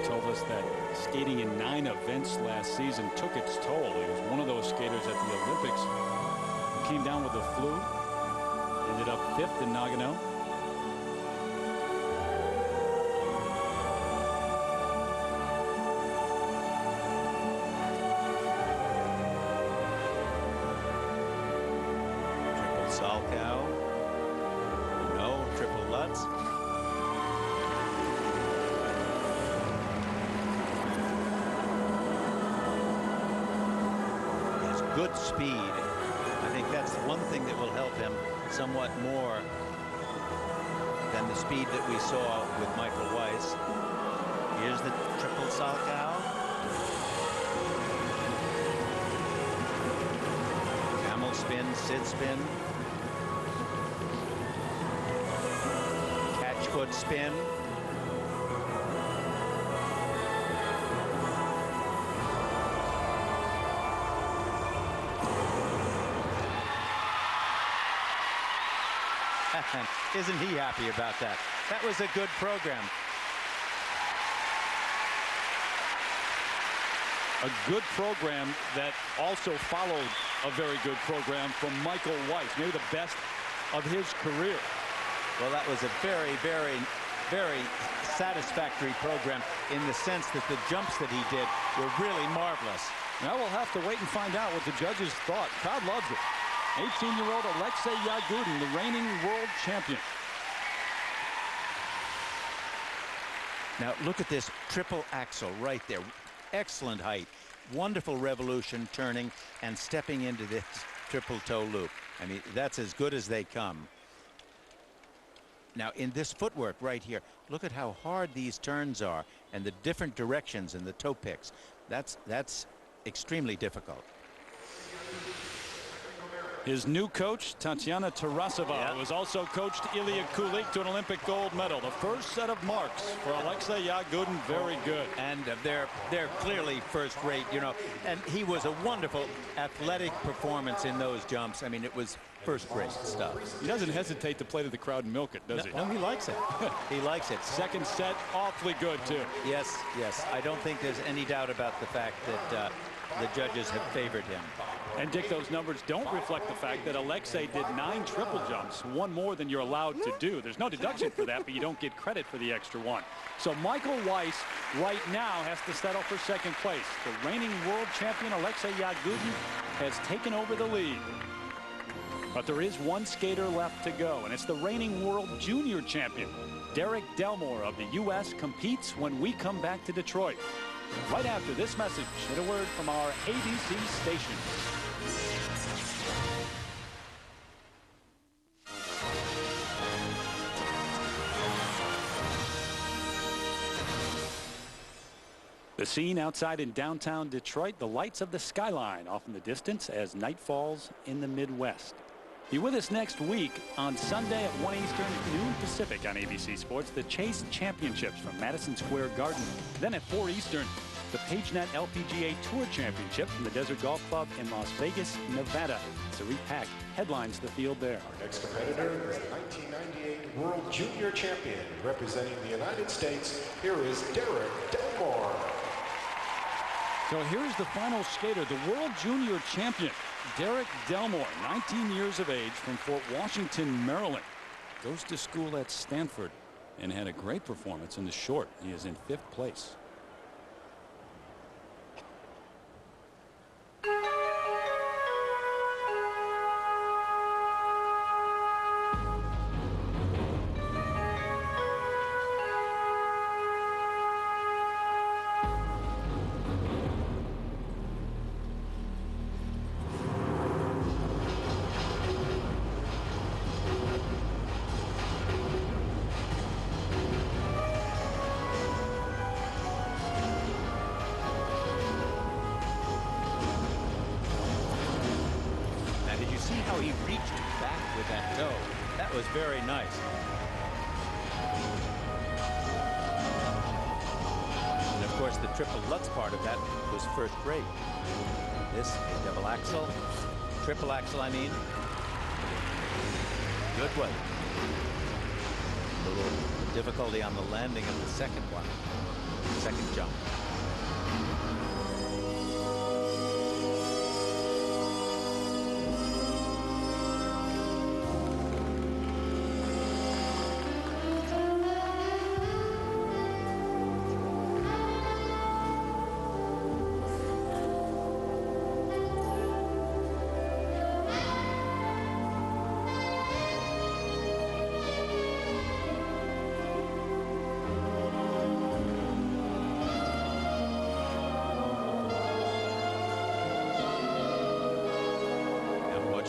Told us that skating in 9 events last season took its toll. He was one of those skaters at the Olympics who came down with the flu, ended up 5th in Nagano. Triple Salchow. No, triple Lutz. Good speed. I think that's one thing that will help him somewhat more than the speed that we saw with Michael Weiss. Here's the triple Salchow. Camel spin, Sid spin. Catch foot spin. Isn't he happy about that? That was a good program. A good program that also followed a very good program from Michael Weiss, maybe the best of his career. Well, that was a very, very, very satisfactory program in the sense that the jumps that he did were really marvelous. Now we'll have to wait and find out what the judges thought. Crowd loves it. 18-year-old Alexei Yagudin, the reigning world champion. Now look at this triple axel right there. Excellent height. Wonderful revolution turning and stepping into this triple toe loop. I mean, that's as good as they come. Now in this footwork right here, look at how hard these turns are and the different directions in the toe picks. That's extremely difficult. His new coach, Tatiana Tarasova, who has also coached Ilya Kulik to an Olympic gold medal. The first set of marks for Alexei Yagudin, very good. And they're clearly first rate, you know, and he was a wonderful athletic performance in those jumps. I mean, it was first rate stuff. He doesn't hesitate to play to the crowd and milk it, does he? No, he likes it. He likes it. Second set, awfully good, too. Yes, yes. I don't think there's any doubt about the fact that the judges have favored him. And Dick, those numbers don't reflect the fact that Alexei did 9 triple jumps, one more than you're allowed to do. There's no deduction for that, but you don't get credit for the extra one. So Michael Weiss right now has to settle for second place. The reigning world champion Alexei Yagudin has taken over the lead. But there is one skater left to go, and it's the reigning world junior champion. Derek Delmore of the U.S. competes when we come back to Detroit. Right after this message and a word from our ABC station. The scene outside in downtown Detroit, the lights of the skyline off in the distance as night falls in the Midwest. Be with us next week on Sunday at 1 Eastern, noon Pacific on ABC Sports, the Chase Championships from Madison Square Garden. Then at 4 Eastern, the PageNet LPGA Tour Championship from the Desert Golf Club in Las Vegas, Nevada. Sari Pak headlines the field there. Our next competitor is the 1998 World Junior Champion. Representing the United States, here is Derek Delmore. So here's the final skater, the World Junior Champion, Derek Delmore, 19 years of age, from Fort Washington, Maryland. Goes to school at Stanford and had a great performance in the short. He is in 5th place. How he reached back with that toe. That was very nice. And of course, the triple Lutz part of that was first rate. This, a double axel, triple axel, I mean. Good one. A little difficulty on the landing of the second one, second jump.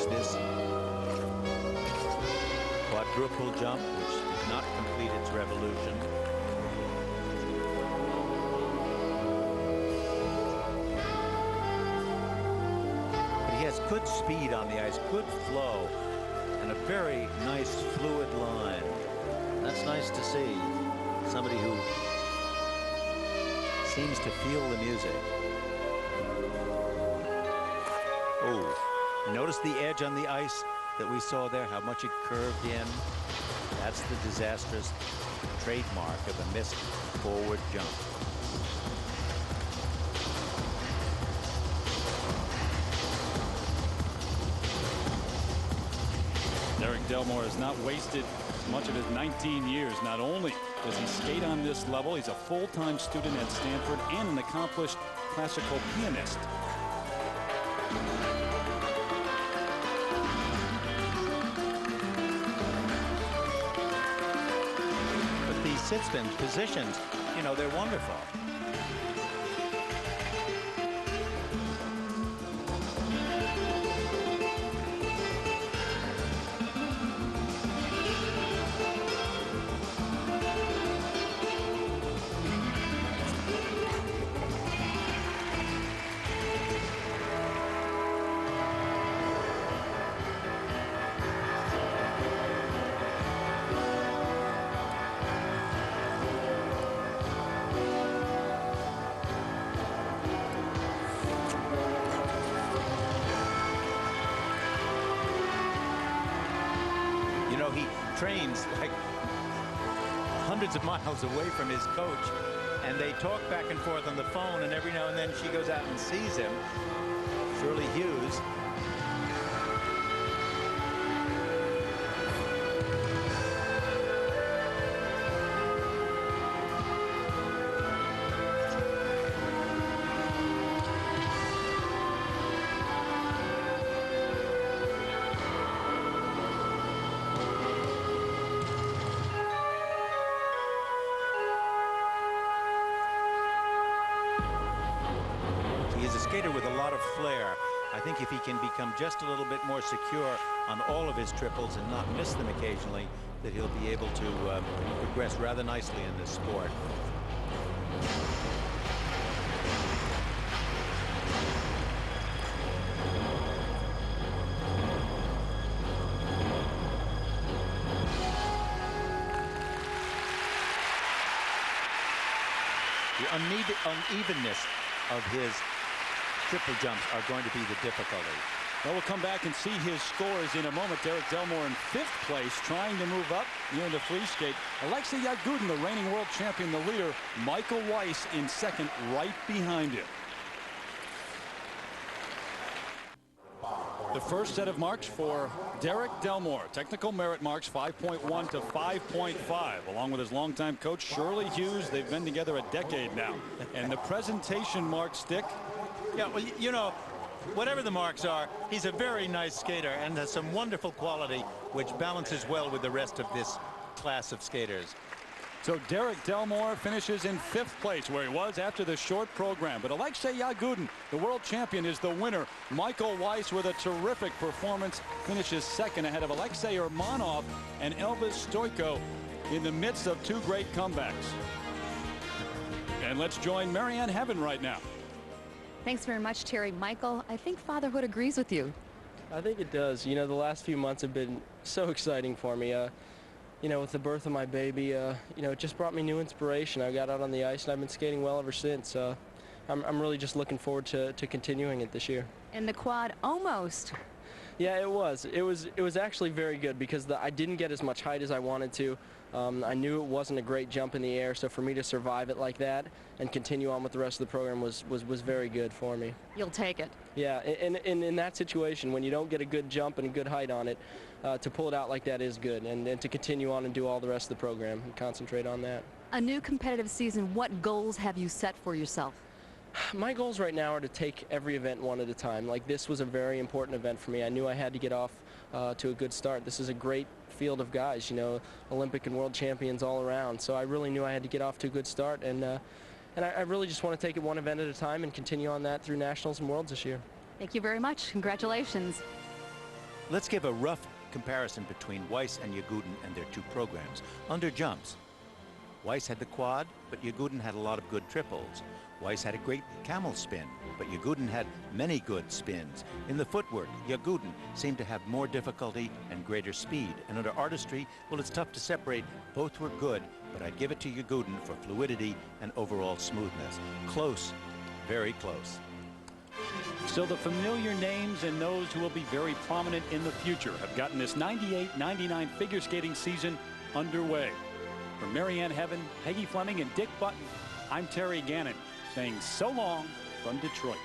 This quadruple jump, which did not complete its revolution. But he has good speed on the ice, good flow, and a very nice fluid line. That's nice to see. Somebody who seems to feel the music. Oh. Notice the edge on the ice that we saw there, how much it curved in. That's the disastrous trademark of a missed forward jump. Derek Delmore has not wasted much of his 19 years. Not only does he skate on this level, he's a full-time student at Stanford and an accomplished classical pianist. Sit spin positions, you know, they're wonderful. He trains like hundreds of miles away from his coach, and they talk back and forth on the phone, and every now and then she goes out and sees him. Shirley Hughes. Skater with a lot of flair. I think if he can become just a little bit more secure on all of his triples and not miss them occasionally, that he'll be able to progress rather nicely in this sport. The unevenness of his triple jumps are going to be the difficulty. Well, we'll come back and see his scores in a moment. Derek Delmore in 5th place, trying to move up near the free skate. Alexei Yagudin, the reigning world champion, the leader. Michael Weiss in 2nd, right behind him. The first set of marks for Derek Delmore. Technical merit marks 5.1 to 5.5. Along with his longtime coach, Shirley Hughes. They've been together a decade now. And the presentation marks, Dick. Yeah, well, you know, whatever the marks are, he's a very nice skater and has some wonderful quality, which balances well with the rest of this class of skaters. So Derek Delmore finishes in 5th place, where he was after the short program. But Alexei Yagudin, the world champion, is the winner. Michael Weiss, with a terrific performance, finishes 2nd ahead of Alexei Urmanov and Elvis Stoyko in the midst of 2 great comebacks. And let's join Marianne Heaven right now. Thanks very much, Terry. Michael, I think fatherhood agrees with you. I think it does. You know, the last few months have been so exciting for me. You know, with the birth of my baby, you know, it just brought me new inspiration. I got out on the ice and I've been skating well ever since. I'm really just looking forward to continuing it this year. And the quad almost. Yeah, it was. It was actually very good because I didn't get as much height as I wanted to. I knew it wasn't a great jump in the air, so for me to survive it like that and continue on with the rest of the program was very good for me. You'll take it. Yeah, and in that situation, when you don't get a good jump and a good height on it, to pull it out like that is good, and to continue on and do all the rest of the program and concentrate on that. A new competitive season, what goals have you set for yourself? My goals right now are to take every event one at a time. Like, this was a very important event for me. I knew I had to get off to a good start. This is a great field of guys, you know, Olympic and world champions all around. So I really knew I had to get off to a good start, and I really just want to take it one event at a time and continue on that through nationals and worlds this year. Thank you very much. Congratulations. Let's give a rough comparison between Weiss and Yagudin and their 2 programs. Under jumps, Weiss had the quad, but Yagudin had a lot of good triples. Weiss had a great camel spin, but Yagudin had many good spins. In the footwork, Yagudin seemed to have more difficulty and greater speed. And under artistry, well, it's tough to separate. Both were good, but I'd give it to Yagudin for fluidity and overall smoothness. Close, very close. So the familiar names and those who will be very prominent in the future have gotten this 98-99 figure skating season underway. For Marianne Heaven, Peggy Fleming, and Dick Button, I'm Terry Gannon, saying so long from Detroit.